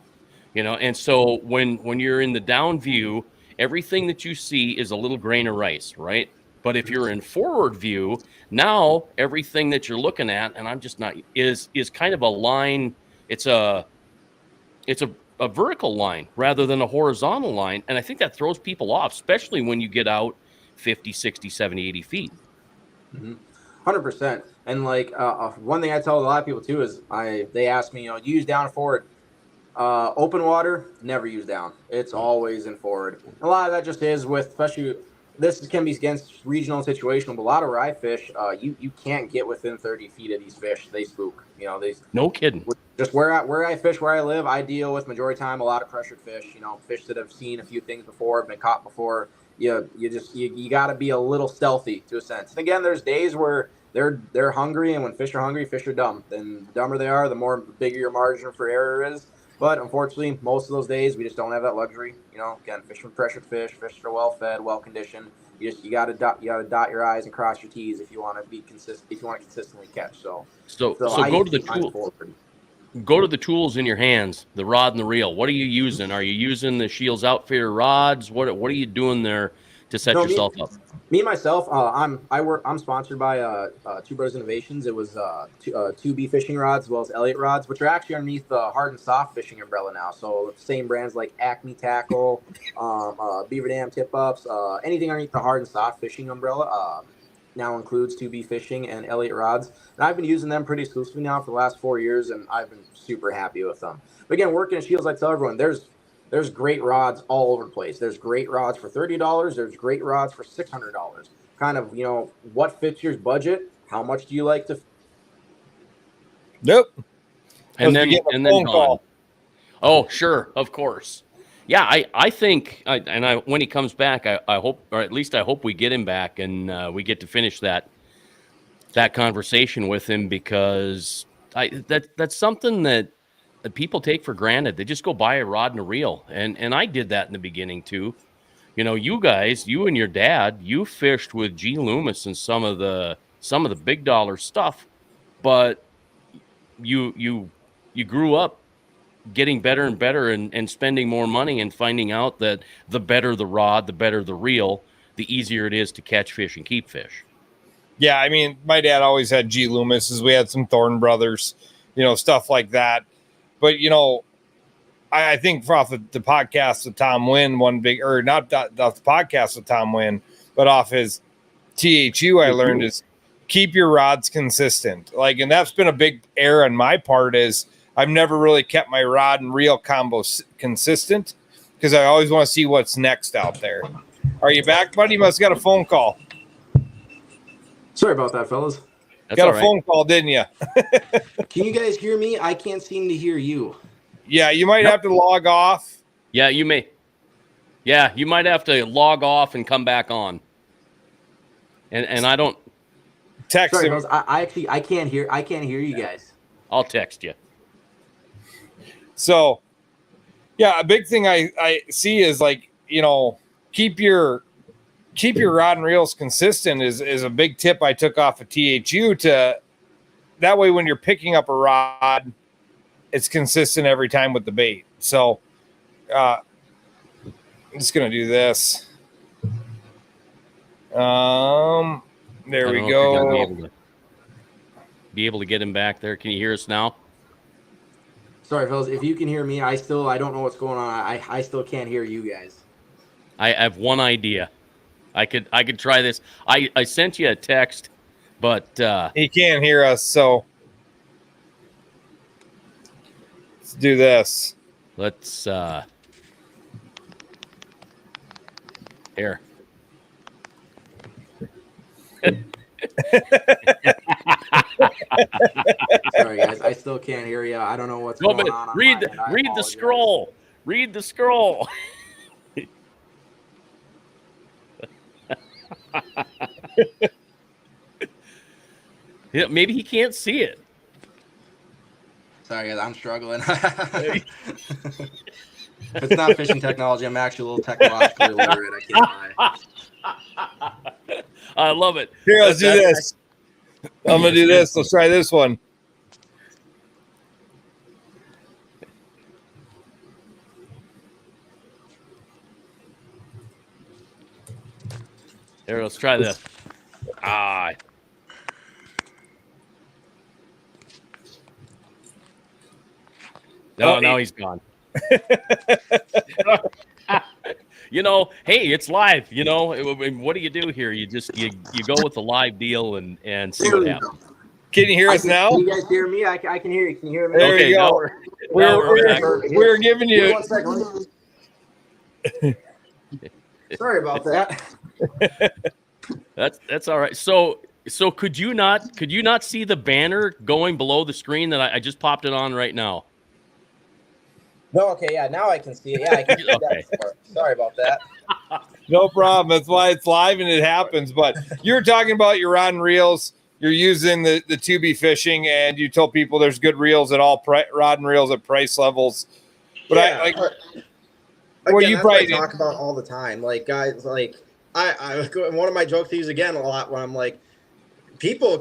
And so when you're in the down view, everything that you see is a little grain of rice, right? But if you're in forward view, now everything that you're looking at, and I'm just not, is kind of a line. It's a vertical line rather than a horizontal line. And I think that throws people off, especially when you get out 50, 60, 70, 80 feet. 100%. And like one thing I tell a lot of people too is they ask me, use down forward. Open water, never use down. It's always in forward. And a lot of that just is with, especially this can be against regional and situational, but a lot of where I fish, you can't get within 30 feet of these fish. They spook. No kidding. Just where I fish, where I live, I deal with majority of the time a lot of pressured fish. Fish that have seen a few things before, have been caught before. You got to be a little stealthy to a sense. And again, there's days where they're hungry, and when fish are hungry, fish are dumb. Then the dumber they are, the more bigger your margin for error is. But unfortunately, most of those days we just don't have that luxury. Again, fish from pressured fish are well fed, well conditioned. You got to dot your I's and cross your T's if you want to be consistent. If you want to consistently catch. So I go used to to the keep mine tool. forward. Go to the tools in your hands, the rod and the reel. What are you using? Are you using the Scheels Outfitter rods? What are you doing there to set No, yourself up? me myself, I'm sponsored by Two Brothers Innovations. It was 2B fishing rods as well as Elliott rods, which are actually underneath the hard and soft fishing umbrella now. So same brands like Acme Tackle, Beaver Dam Tip Ups, anything underneath the hard and soft fishing umbrella now includes 2B fishing and Elliott rods. And I've been using them pretty exclusively now for the last 4 years, and I've been super happy with them. But again, working at Scheels, I tell everyone there's great rods all over the place. There's great rods for $30. There's great rods for $600. Kind of, what fits your budget? How much do you like to? Nope. And Must be then getting a phone call. Oh, sure, of course. Yeah, I think, when he comes back, I hope, or at least I hope we get him back and we get to finish that conversation with him, because that's something that people take for granted. They just go buy a rod and a reel, and I did that in the beginning too. You guys, you and your dad, you fished with G. Loomis and some of the big dollar stuff, but you grew up getting better and better and spending more money and finding out that the better the rod, the better the reel, the easier it is to catch fish and keep fish. Yeah, I mean, my dad always had G. Loomis's. We had some Thorn Brothers, stuff like that. But, I think off the podcast with Tom Wynn, not the podcast with Tom Wynn, but off his THU, I learned is keep your rods consistent. And that's been a big error on my part, is I've never really kept my rod and reel combo consistent because I always want to see what's next out there. Are you back, buddy? You must have got a phone call. Sorry about that, fellas. That's got all a right. phone call, didn't you? Can you guys hear me? I can't seem to hear you. Yeah, you might have to log off. Yeah, you may. Yeah, you might have to log off and come back on. And I don't text Sorry, him. fellas, I can't hear you guys. I'll text you. So, yeah, a big thing I see is keep your rod and reels consistent is a big tip I took off of THU. To that way, when you're picking up a rod, it's consistent every time with the bait. So, I'm just gonna do this. There we go. Be able to get him back there. Can you hear us now? Sorry, fellas. If you can hear me, I don't know what's going on. I still can't hear you guys. I have one idea. I could try this. I sent you a text, but he can't hear us, so let's do this. Let's here. Sorry, guys. I still can't hear you. I don't know what's No, going but on read my end. I read the apologize. scroll. Read the scroll. Yeah, maybe he can't see it. Sorry, guys. I'm struggling. If it's not fishing technology, I'm actually a little technologically illiterate. I can't lie. I love it. Here, let's do this. I'm gonna do this. Let's try this one. Here, let's try this. Ah. No, now he's gone. You know, hey, it's live. You know, what do you do here? You just you go with the live deal and see what happens. Can you hear us now? Can you guys hear me? I can hear you. Can you hear me? There you go. We're We're giving you. One second. Sorry about that. That's all right. So could you not see the banner going below the screen that I just popped it on right now? No, okay, yeah, now I can see it. Yeah, I can see Okay. that. Sorry about that. No problem. That's why it's live and it happens. But you're talking about your rod and reels. You're using the 2B fishing, and you told people there's good reels at all rod and reels at price levels. But Yeah. Again, That's what I talk about all the time. Like, guys, like I one of my jokes I use again a lot when I'm like, people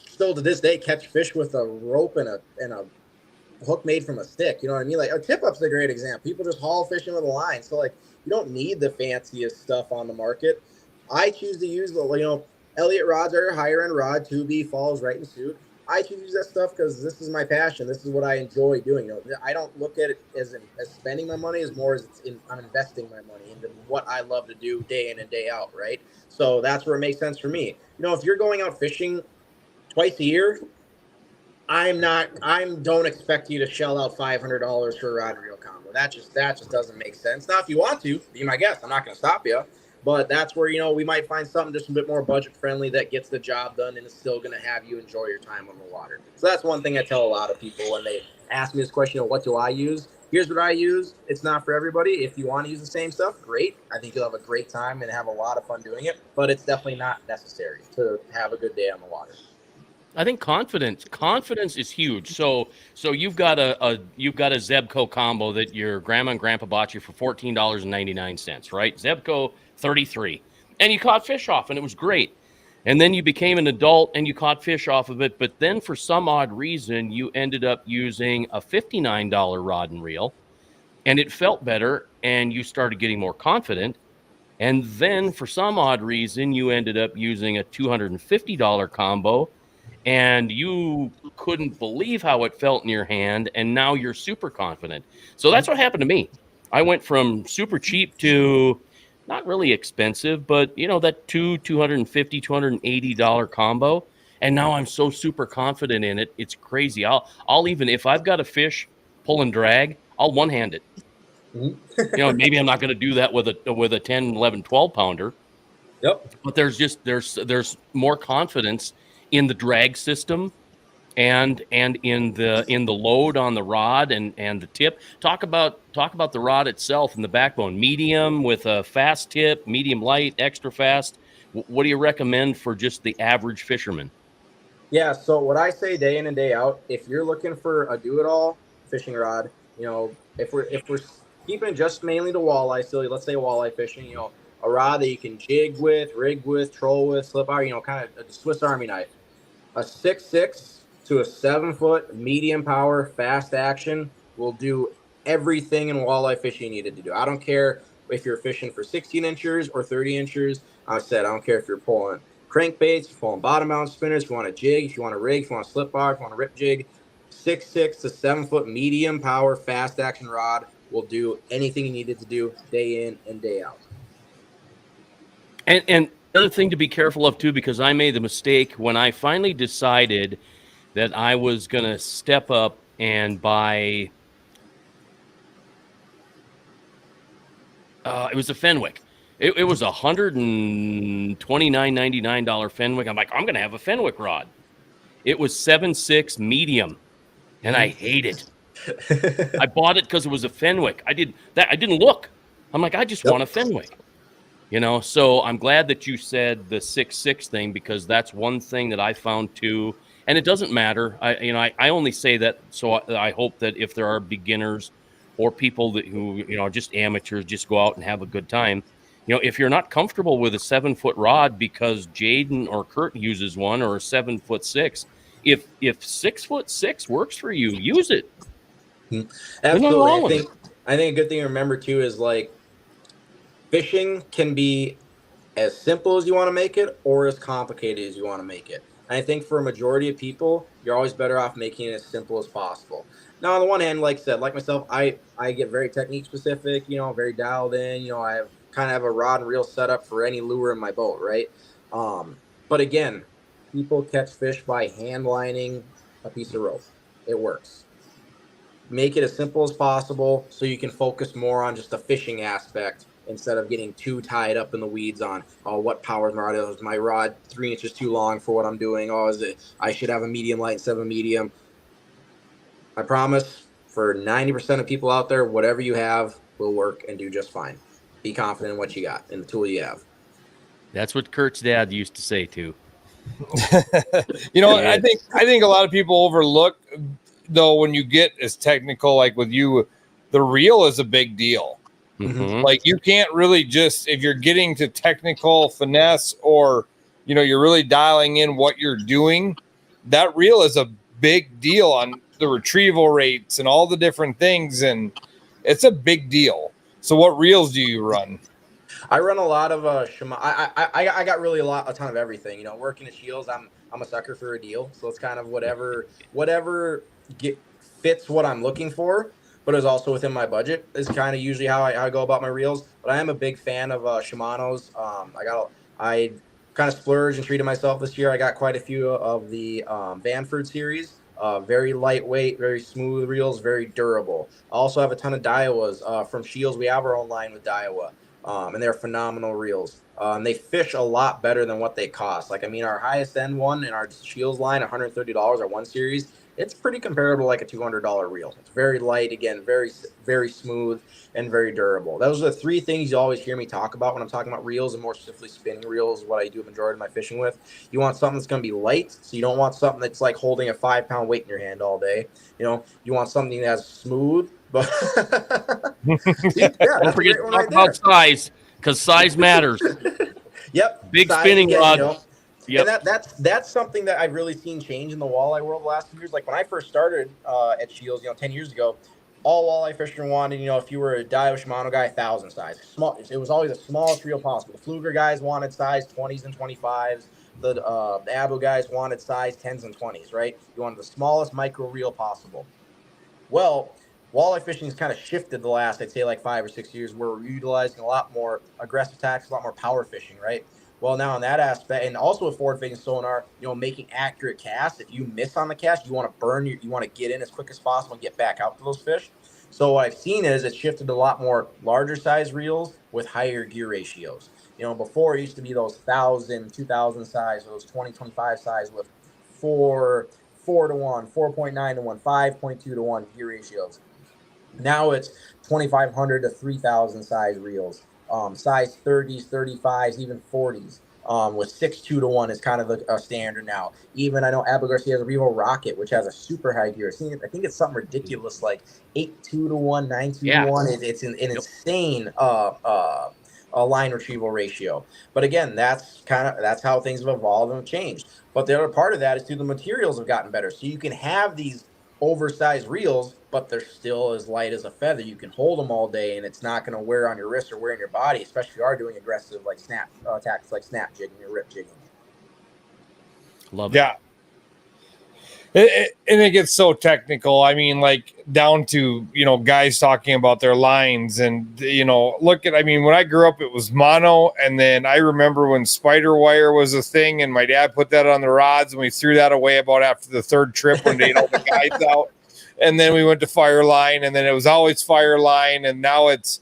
still to this day catch fish with a rope and a hook made from a stick. You know what I mean? Like a tip up's a great example. People just haul fishing with a line. So like you don't need the fanciest stuff on the market. I choose to use Elliott rods are a higher end rod. 2B falls right in suit. I choose to use that stuff because this is my passion. This is what I enjoy doing. You know, I don't look at it as spending my money as more as I'm investing my money into what I love to do day in and day out. Right. So that's where it makes sense for me. You know, if you're going out fishing twice a year, I don't expect you to shell out $500 for a rod and reel combo. That just doesn't make sense. Now, if you want to, be my guest. I'm not going to stop you. But that's where, we might find something just a bit more budget friendly that gets the job done and is still going to have you enjoy your time on the water. So that's one thing I tell a lot of people when they ask me this question, what do I use? Here's what I use. It's not for everybody. If you want to use the same stuff, great. I think you'll have a great time and have a lot of fun doing it. But it's definitely not necessary to have a good day on the water. I think confidence is huge. So you've got a Zebco combo that your grandma and grandpa bought you for $14.99, right? Zebco 33. And you caught fish off and it was great. And then you became an adult and you caught fish off of it, but then for some odd reason you ended up using a $59 rod and reel and it felt better and you started getting more confident. And then for some odd reason you ended up using a $250 combo and you couldn't believe how it felt in your hand, and now you're super confident. So that's what happened to me. I went from super cheap to not really expensive, but that $250, $280 combo, and now I'm so super confident in it. It's crazy. I'll even, if I've got a fish pull and drag, I'll one-hand it. Maybe I'm not going to do that with a 10, 11, 12 pounder. Yep. But there's more confidence in the drag system and in the load on the rod and the tip. Talk about the rod itself and the backbone. Medium with a fast tip, medium light, extra fast. What do you recommend for just the average fisherman? Yeah, so what I say day in and day out, if you're looking for a do-it-all fishing rod, if we're keeping it just mainly to walleye, so let's say walleye fishing, a rod that you can jig with, rig with, troll with, slip out, kind of a Swiss Army knife. A 6.6 to a 7-foot medium power fast action will do everything in walleye fishing you needed to do. I don't care if you're fishing for 16 inches or 30 inches. I don't care if you're pulling crankbaits, if you're pulling bottom mount spinners, if you want to jig, if you want to rig, if you want to slip bar, if you want to rip jig. 6.6 to 7-foot medium power fast action rod will do anything you needed to do day in and day out. And another thing to be careful of too, because I made the mistake when I finally decided that I was going to step up and buy, it was a Fenwick. It was $129.99 Fenwick. I'm like, I'm gonna have a Fenwick rod. It was 7.6 medium, and I hate it. I bought it because it was a Fenwick. I didn't look. I'm like, I just want a Fenwick. So I'm glad that you said the 6.6 thing, because that's one thing that I found too. And it doesn't matter. I only say that so I hope that if there are beginners or people who just amateurs, just go out and have a good time. If you're not comfortable with a 7-foot rod because Jadyn or Kurt uses one, or a 7'6", if 6'6" works for you, use it. Absolutely. I think a good thing to remember too is, like, fishing can be as simple as you want to make it or as complicated as you want to make it. And I think for a majority of people, you're always better off making it as simple as possible. Now, on the one hand, like I said, like myself, I get very technique specific, very dialed in. I kind of have a rod and reel set up for any lure in my boat, right? But again, people catch fish by hand lining a piece of rope. It works. Make it as simple as possible so you can focus more on just the fishing aspect instead of getting too tied up in the weeds on, what power my rod is. My rod 3 inches too long for what I'm doing. I should have a medium light instead of a medium. I promise, for 90% of people out there, whatever you have will work and do just fine. Be confident in what you got and the tool you have. That's what Kurt's dad used to say too. I think a lot of people overlook, though, when you get as technical, like with you, the reel is a big deal. Mm-hmm. Like, you can't really just, if you're getting to technical finesse, or you're really dialing in what you're doing, that reel is a big deal on the retrieval rates and all the different things, and it's a big deal. So what reels do you run? I run a lot of Shimano. I got really a ton of everything. Working at Scheels, I'm a sucker for a deal. So it's kind of whatever fits what I'm looking for, but is also within my budget. Is kind of usually how I go about my reels. But I am a big fan of Shimano's. I kind of splurged and treated myself this year. I got quite a few of the Vanford series. Very lightweight, very smooth reels, very durable. I also have a ton of Daiwas from Scheels. We have our own line with Daiwa. And they're phenomenal reels. They fish a lot better than what they cost. Our highest end one in our Scheels line, $130, our 1 series, it's pretty comparable to like a $200 reel. It's very light, again, very, very smooth and very durable. Those are the 3 things you always hear me talk about when I'm talking about reels, and more specifically spinning reels, what I do a majority of my fishing with. You want something that's going to be light, so you don't want something that's like holding a 5-pound weight in your hand all day. You want something that's smooth, but don't forget to talk about size, because size matters. Yep. Big spinning rod. Yep. And that's something that I've really seen change in the walleye world the last few years. Like when I first started at Scheels, 10 years ago, all walleye fishermen wanted, if you were a Daiwa Shimano guy, 1,000 size. Small. It was always the smallest reel possible. The Fluger guys wanted size 20s and 25s. The Abu guys wanted size 10s and 20s, right? You wanted the smallest micro reel possible. Well, walleye fishing has kind of shifted the last, I'd say, like 5 or 6 years, where we're utilizing a lot more aggressive tactics, a lot more power fishing, right? Well, now in that aspect, and also with forward-facing sonar, making accurate casts. If you miss on the cast, you want to you want to get in as quick as possible and get back out to those fish. So what I've seen is it's shifted to a lot more larger size reels with higher gear ratios. Before it used to be those 1,000, 2,000 size, or those 20, 25 size with 4 to 1, 4.9 to 1, 5.2 to 1 gear ratios. Now it's 2,500 to 3,000 size reels, size 30s, 35s, even 40s. With 6.2 to 1 is kind of a standard now. Even I know Abu Garcia has a Revo Rocket, which has a super high gear. I think it's something ridiculous, like 8.2 to 1, 9.2 to 1. It's an insane line retrieval ratio. But again, that's how things have evolved and changed. But the other part of that is too, the materials have gotten better. So you can have these oversized reels, but they're still as light as a feather. You can hold them all day, and it's not going to wear on your wrist or wear on your body, especially if you are doing aggressive like snap tactics, like snap jigging or rip jigging. Love it. And it gets so technical. I mean, like down to, guys talking about their lines and, when I grew up, it was mono. And then I remember when spider wire was a thing, and my dad put that on the rods, and we threw that away about after the 3rd trip when they had all the guides out. And then we went to fire line, and then it was always fire line. And now it's,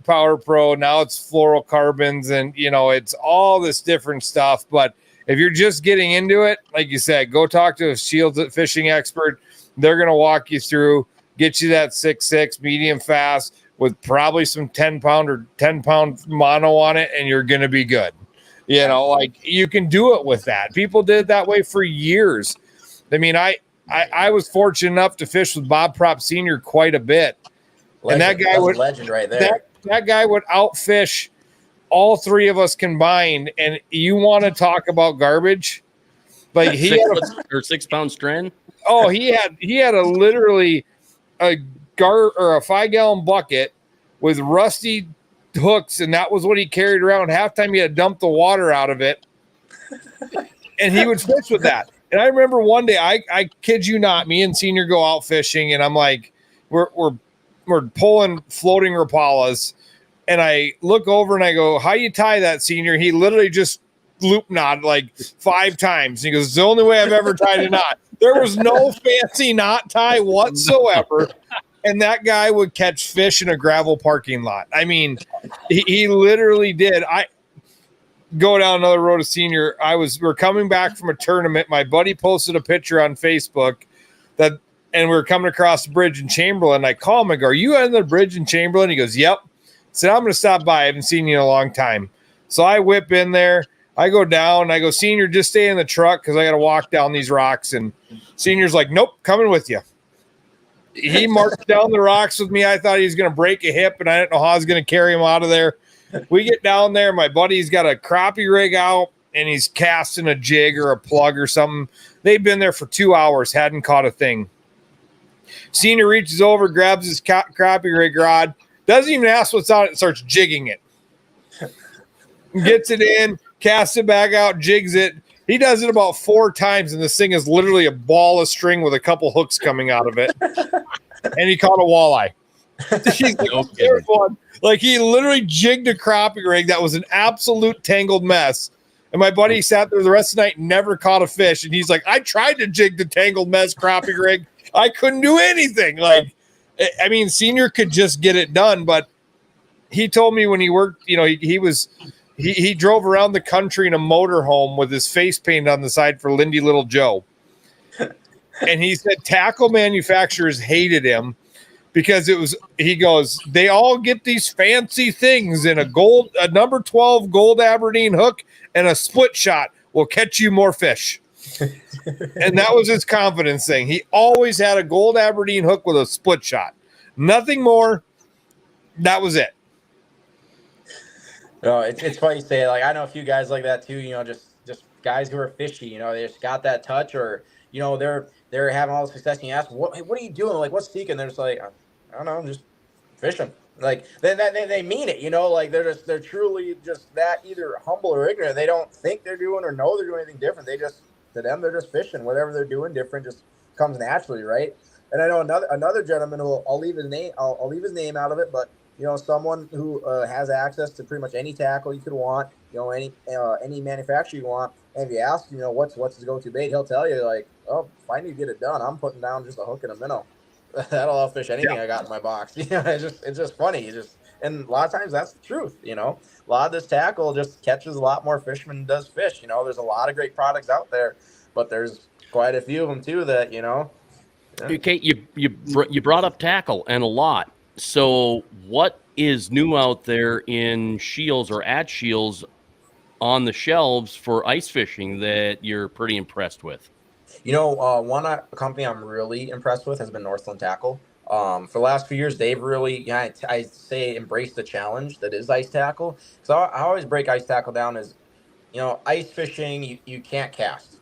Power Pro. Now it's fluorocarbons, and it's all this different stuff. But if you're just getting into it, like you said, go talk to a Scheels fishing expert. They're going to walk you through, get you that 6.6 medium fast with probably some 10-pound or 10-pound mono on it, and you're going to be good. Like you can do it with that. People did it that way for years. I mean, I was fortunate enough to fish with Bob Prop Sr. quite a bit. Legend. And that guy would legend right there. That guy would outfish all three of us combined. And you want to talk about garbage? Like he had a 6-pound strand. Oh, he had literally a 5-gallon bucket with rusty hooks, and that was what he carried around. Halftime he had to dump the water out of it, and he would fish with that. And I remember one day, I kid you not, me and Senior go out fishing, and I'm like, we're pulling floating Rapalas, and I look over and I go, "How you tie that, Senior?" He literally just loop knot like 5 times. He goes, "It's the only way I've ever tied a knot." There was no fancy knot tie whatsoever. And that guy would catch fish in a gravel parking lot. I mean, he literally did. I go down another road to Senior. We're coming back from a tournament. My buddy posted a picture on Facebook and we were coming across the bridge in Chamberlain. I call him. I go, "Are you on the bridge in Chamberlain?" He goes, "Yep." I said, "I'm going to stop by. I haven't seen you in a long time." So I whip in there. I go down. I go, "Senior, just stay in the truck because I got to walk down these rocks." And Senior's like, "Nope, coming with you." He marched down the rocks with me. I thought he was going to break a hip, and I didn't know how I was going to carry him out of there. We get down there. My buddy's got a crappie rig out, and he's casting a jig or a plug or something. They've been there for 2 hours, hadn't caught a thing. Senior reaches over, grabs his crappie rig rod, doesn't even ask what's on it, starts jigging it. Gets it in, casts it back out, jigs it. He does it about 4 times, and this thing is literally a ball of string with a couple hooks coming out of it. And he caught a walleye. He's like, "Oh, there's one." Like he literally jigged a crappie rig that was an absolute tangled mess. And my buddy sat there the rest of the night and never caught a fish. And he's like, "I tried to jig the tangled mess crappie rig. I couldn't do anything." Like, I mean, Senior could just get it done, but he told me when he worked, he drove around the country in a motorhome with his face painted on the side for Lindy Little Joe. And he said tackle manufacturers hated him because he goes, "They all get these fancy things in a number 12 gold Aberdeen hook and a split shot will catch you more fish." And that was his confidence thing. He always had a gold Aberdeen hook with a split shot. Nothing more. That was it. No, it's funny you say, like, I know a few guys like that too, just guys who are fishy, they just got that touch, or, they're having all the success, and you ask, what are you doing? Like, what's seeking? They're just like, "I don't know, I'm just fishing." Like, they mean it, like they're truly just that either humble or ignorant. They don't think they're doing or know they're doing anything different. To them, they're just fishing. Whatever they're doing different just comes naturally, right? And I know another gentleman who I'll leave his name out of it, but someone who has access to pretty much any tackle you could want, any manufacturer you want. And if you ask, what's his go-to bait, he'll tell you, like, "Oh, if I need to get it done, I'm putting down just a hook and a minnow. That'll outfish anything I got in my box." It's just funny. And a lot of times that's the truth. A lot of this tackle just catches a lot more fish than it does fish. There's a lot of great products out there, but there's quite a few of them too that Yeah. Okay, you brought up tackle and a lot. So what is new out there in Scheels or at Scheels on the shelves for ice fishing that you're pretty impressed with? One company I'm really impressed with has been Northland Tackle. For the last few years, they've really, I say, embraced the challenge that is ice tackle. So I always break ice tackle down as, ice fishing, you can't cast.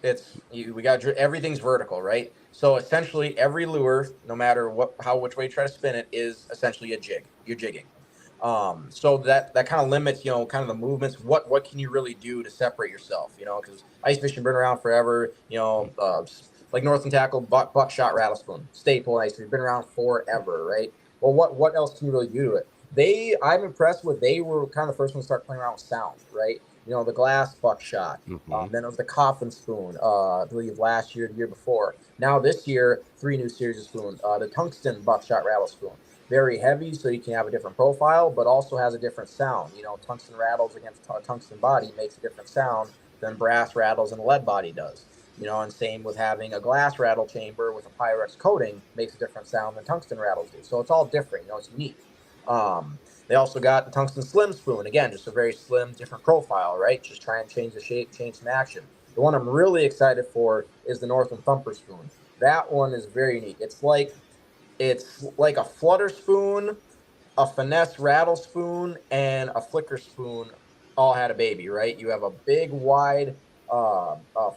Everything's vertical, right? So essentially every lure, no matter which way you try to spin it, is essentially a jig. You're jigging. So that kind of limits, kind of the movements. What can you really do to separate yourself? Because ice fishing been around forever. Like Northland Tackle, buckshot rattle spoon, staple ice fishing, been around forever, right? Well, what else can you really do to it? I'm impressed with. They were kind of the first ones to start playing around with sound, right? the glass buckshot. Mhm. Then it was the coffin spoon, I believe last year, the year before. Now this year, 3 new series of spoon. The tungsten buckshot rattle spoon. Very heavy, so you can have a different profile, but also has a different sound. Tungsten rattles against a tungsten body makes a different sound than brass rattles and a lead body does. And same with having a glass rattle chamber with a Pyrex coating makes a different sound than tungsten rattles do. So it's all different. It's unique. They also got the tungsten slim spoon. Again, just a very slim, different profile, right? Just try and change the shape, change some action. The one I'm really excited for is the Northland Thumper spoon. That one is very unique. It's like a flutter spoon, a finesse rattle spoon, and a flicker spoon all had a baby, right? You have a big, wide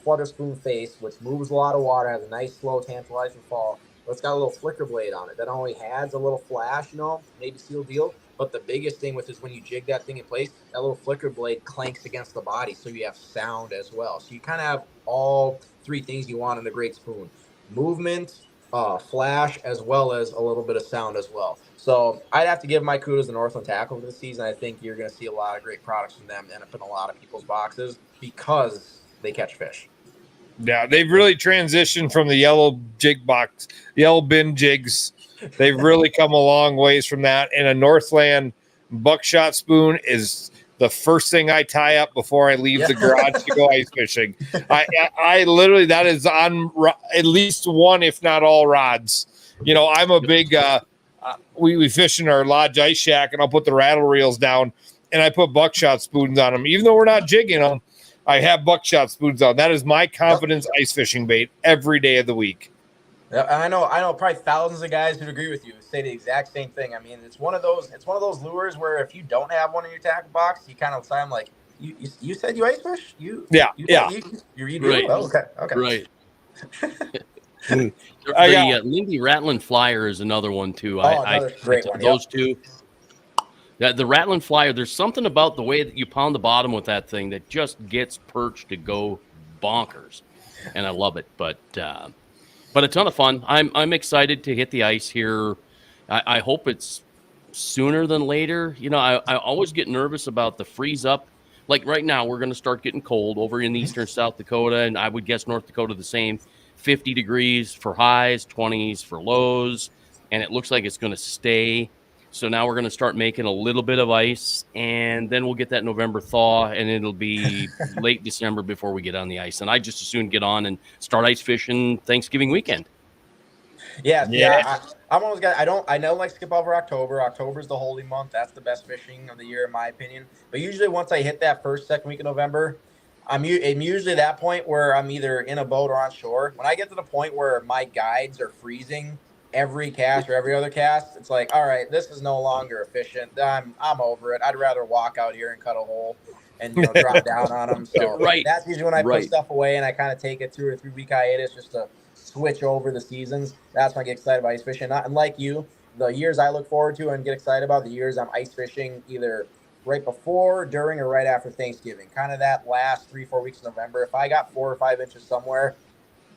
flutter spoon face, which moves a lot of water, has a nice, slow, tantalizing fall. But it's got a little flicker blade on it that only has a little flash, maybe seal deal. But the biggest thing with is when you jig that thing in place, that little flicker blade clanks against the body, so you have sound as well. So you kind of have all 3 things you want in a great spoon: movement, flash, as well as a little bit of sound as well. So I'd have to give my kudos to Northland Tackle for the season. I think you're going to see a lot of great products from them end up in a lot of people's boxes because they catch fish. Yeah, they've really transitioned from the yellow bin jigs. They've really come a long ways from that. And a Northland buckshot spoon is the first thing I tie up before I leave the garage to go ice fishing. I literally, that is on at least one, if not all rods. I'm a big, we fish in our lodge ice shack, and I'll put the rattle reels down and I put buckshot spoons on them. Even though we're not jigging them, I have buckshot spoons on. That is my confidence ice fishing bait every day of the week. Yeah, I know probably thousands of guys who agree with you say the exact same thing. I mean, it's one of those lures where if you don't have one in your tackle box, you kind of sign like, you said you ice fish? You do? Right. Oh, okay. Right. The Lindy Rattling Flyer is another one too. Another great one. Those two. Yeah, the Rattling Flyer, there's something about the way that you pound the bottom with that thing that just gets perch to go bonkers, and I love it. But a ton of fun. I'm excited to hit the ice here. I hope it's sooner than later. I always get nervous about the freeze up. Like right now, we're going to start getting cold over in eastern South Dakota, and I would guess North Dakota the same. 50 degrees for highs, 20s for lows, and it looks like it's going to stay. So now we're going to start making a little bit of ice, and then we'll get that November thaw, and it'll be late December before we get on the ice. And I just as soon get on and start ice fishing Thanksgiving weekend. Yeah. I'm one of those guys. I don't like skip over October. October's the holy month. That's the best fishing of the year, in my opinion. But usually once I hit that second week of November, I'm usually at that point where I'm either in a boat or on shore. When I get to the point where my guides are freezing every cast or every other cast, it's like, all right, this is no longer efficient. I'm over it. I'd rather walk out here and cut a hole and drop down on them. So that's usually when I put stuff away and I kind of take a 2 or 3 week hiatus just to switch over the seasons. That's when I get excited about ice fishing. And like you, the years I look forward to and get excited about, the years I'm ice fishing either right before, during, or right after Thanksgiving. Kind of that last 3-4 weeks of November. If I got 4 or 5 inches somewhere,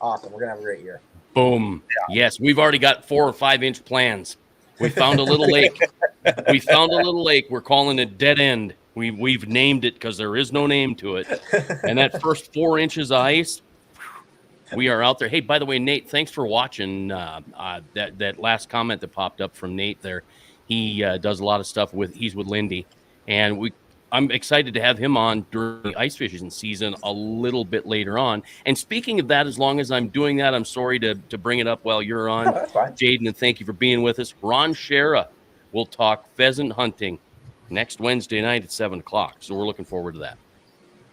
awesome. We're gonna have a great year. Boom. Yeah. Yes, we've already got 4 or 5 inch plans. We found a little lake. We're calling it Dead End. We've named it because there is no name to it. And that first 4 inches of ice, we are out there. Hey, by the way, Nate, thanks for watching that last comment that popped up from Nate there. He does a lot of stuff he's with Lindy, and I'm excited to have him on during the ice fishing season a little bit later on. And speaking of that, as long as I'm doing that, I'm sorry to bring it up while you're on, that's fine. Jadyn, and thank you for being with us. Ron Shera will talk pheasant hunting next Wednesday night at 7 o'clock. So we're looking forward to that.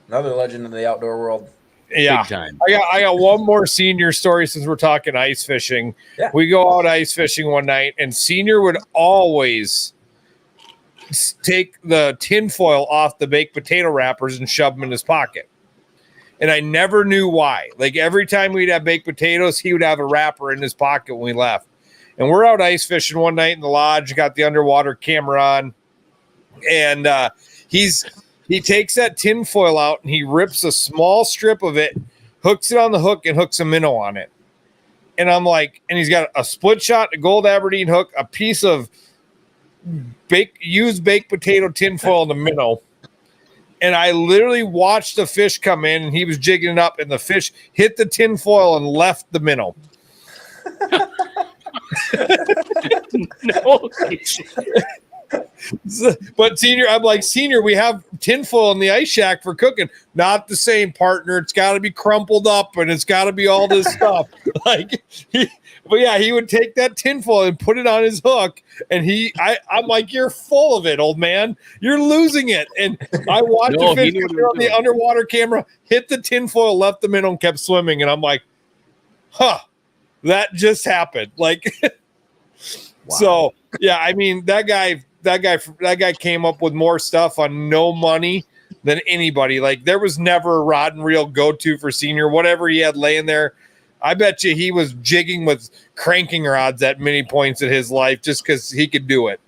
Another legend of the outdoor world. Yeah, big time. I got one more senior story since we're talking ice fishing. Yeah. We go out ice fishing one night, and senior would always take the tinfoil off the baked potato wrappers and shove them in his pocket. And I never knew why. Like every time we'd have baked potatoes, he would have a wrapper in his pocket when we left. And we're out ice fishing one night in the lodge, got the underwater camera on, and he takes that tinfoil out and he rips a small strip of it, hooks it on the hook, and hooks a minnow on it. And I'm like, and he's got a split shot, a gold Aberdeen hook, a piece of used baked potato tinfoil, and a minnow. And I literally watched the fish come in, and he was jigging it up, and the fish hit the tin foil and left the minnow. No. But Senior, I'm like, Senior, we have tinfoil in the ice shack for cooking. Not the same, partner. It's got to be crumpled up, and it's got to be all this stuff. But yeah, he would take that tinfoil and put it on his hook, and I'm like, you're full of it, old man. You're losing it. And I watched the fish on the underwater camera hit the tinfoil, left the minnow, and kept swimming. And I'm like, huh, that just happened. Like, wow. So yeah, I mean, that guy came up with more stuff on no money than anybody. Like, there was never a rod and reel go-to for Senior. Whatever he had laying there, I bet you he was jigging with cranking rods at many points in his life just because he could do it.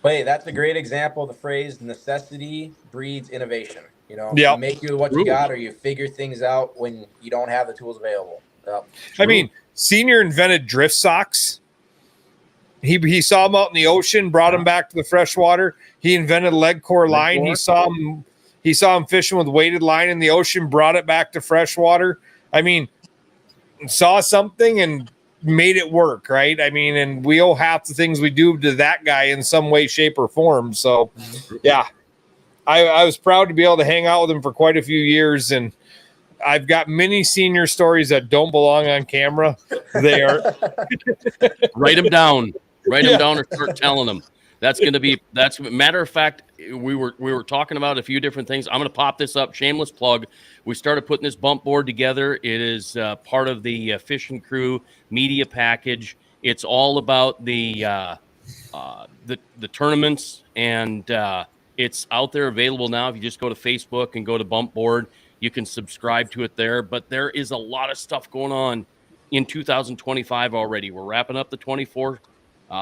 Wait, that's a great example of the phrase necessity breeds innovation. You know, yep. You make do with what you got, or you figure things out when you don't have the tools available. Yep. I mean, Senior invented drift socks. He saw them out in the ocean, brought them back to the freshwater. He invented leg core line. He saw him fishing with weighted line in the ocean, brought it back to freshwater. I mean, saw something and made it work, right? I mean, and we owe half the things we do to that guy in some way, shape, or form. So, yeah, I was proud to be able to hang out with him for quite a few years, and I've got many Senior stories that don't belong on camera. They are write them down. Write them down or start telling them. That's matter of fact, we were talking about a few different things. I'm going to pop this up. Shameless plug. We started putting this bump board together. It is part of the Fishing Crew media package. It's all about the tournaments, and it's out there available now. If you just go to Facebook and go to Bump Board, you can subscribe to it there. But there is a lot of stuff going on in 2025 already. We're wrapping up the 24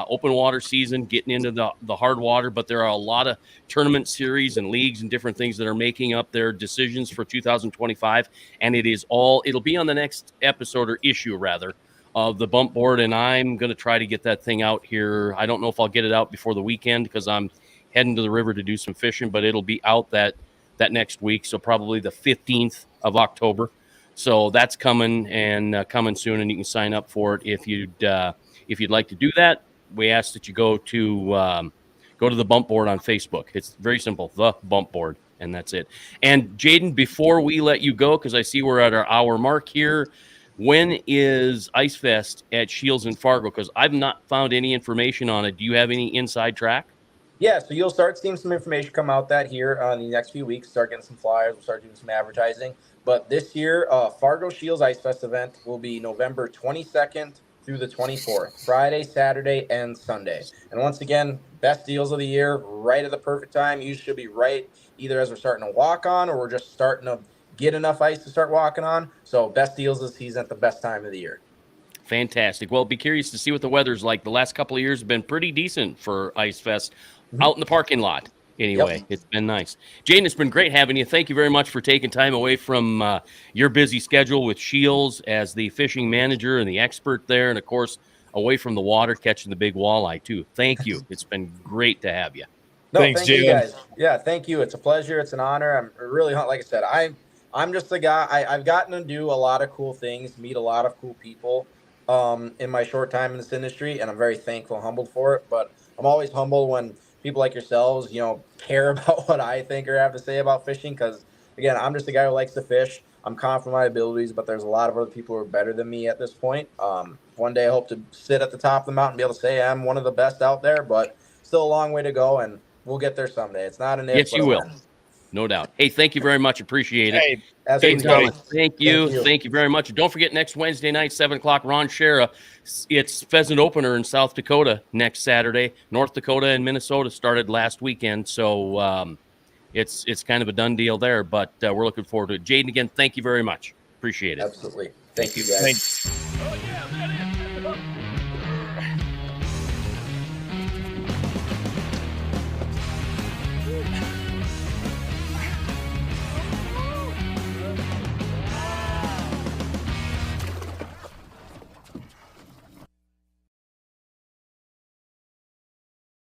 open water season, getting into the hard water, but there are a lot of tournament series and leagues and different things that are making up their decisions for 2025. And it'll be on the next episode, or issue rather, of the Bump Board. And I'm going to try to get that thing out here. I don't know if I'll get it out before the weekend because I'm heading to the river to do some fishing, but it'll be out that next week. So probably the 15th of October. So that's coming coming soon, and you can sign up for it if you'd like to do that. We ask that you go to the Bump Board on Facebook. It's very simple, the Bump Board, and that's it. And Jadyn, before we let you go, because I see we're at our hour mark here, when is Ice Fest at Scheels in Fargo? Because I've not found any information on it. Do you have any inside track? Yeah, so you'll start seeing some information come out that here in the next few weeks. Start getting some flyers. We'll start doing some advertising. But this year, Fargo Scheels Ice Fest event will be November 22nd through the 24th, Friday, Saturday, and Sunday. And once again, best deals of the year, right at the perfect time. You should be right either as we're starting to walk on, or we're just starting to get enough ice to start walking on. So best deals this season at the best time of the year. Fantastic. Well, be curious to see what the weather's like. The last couple of years have been pretty decent for Ice Fest out in the parking lot. Anyway, Yep. It's been nice. Jadyn, it's been great having you. Thank you very much for taking time away from your busy schedule with Scheels as the fishing manager and the expert there, and, of course, away from the water, catching the big walleye, too. Thank you. It's been great to have you. No, Thanks, thank you Jadyn. guys. Yeah, thank you. It's a pleasure. It's an honor. I'm really, like I said, I'm just a guy. I've gotten to do a lot of cool things, meet a lot of cool people in my short time in this industry, and I'm very thankful and humbled for it. But I'm always humbled when people like yourselves, care about what I think or have to say about fishing. Because, again, I'm just a guy who likes to fish. I'm confident in my abilities, but there's a lot of other people who are better than me at this point. One day I hope to sit at the top of the mountain and be able to say I'm one of the best out there, but still a long way to go, and we'll get there someday. It's not an if. Yes, you will. No doubt. Hey, thank you very much. Appreciate it. Hey, thank you. Thank you very much. Don't forget, next Wednesday night, 7 o'clock, Ron Shera. It's pheasant opener in South Dakota next Saturday. North Dakota and Minnesota started last weekend, so it's kind of a done deal there, but we're looking forward to it. Jadyn, again, thank you very much. Appreciate it. Absolutely. Thank you, guys. Thanks. Oh, yeah, that is.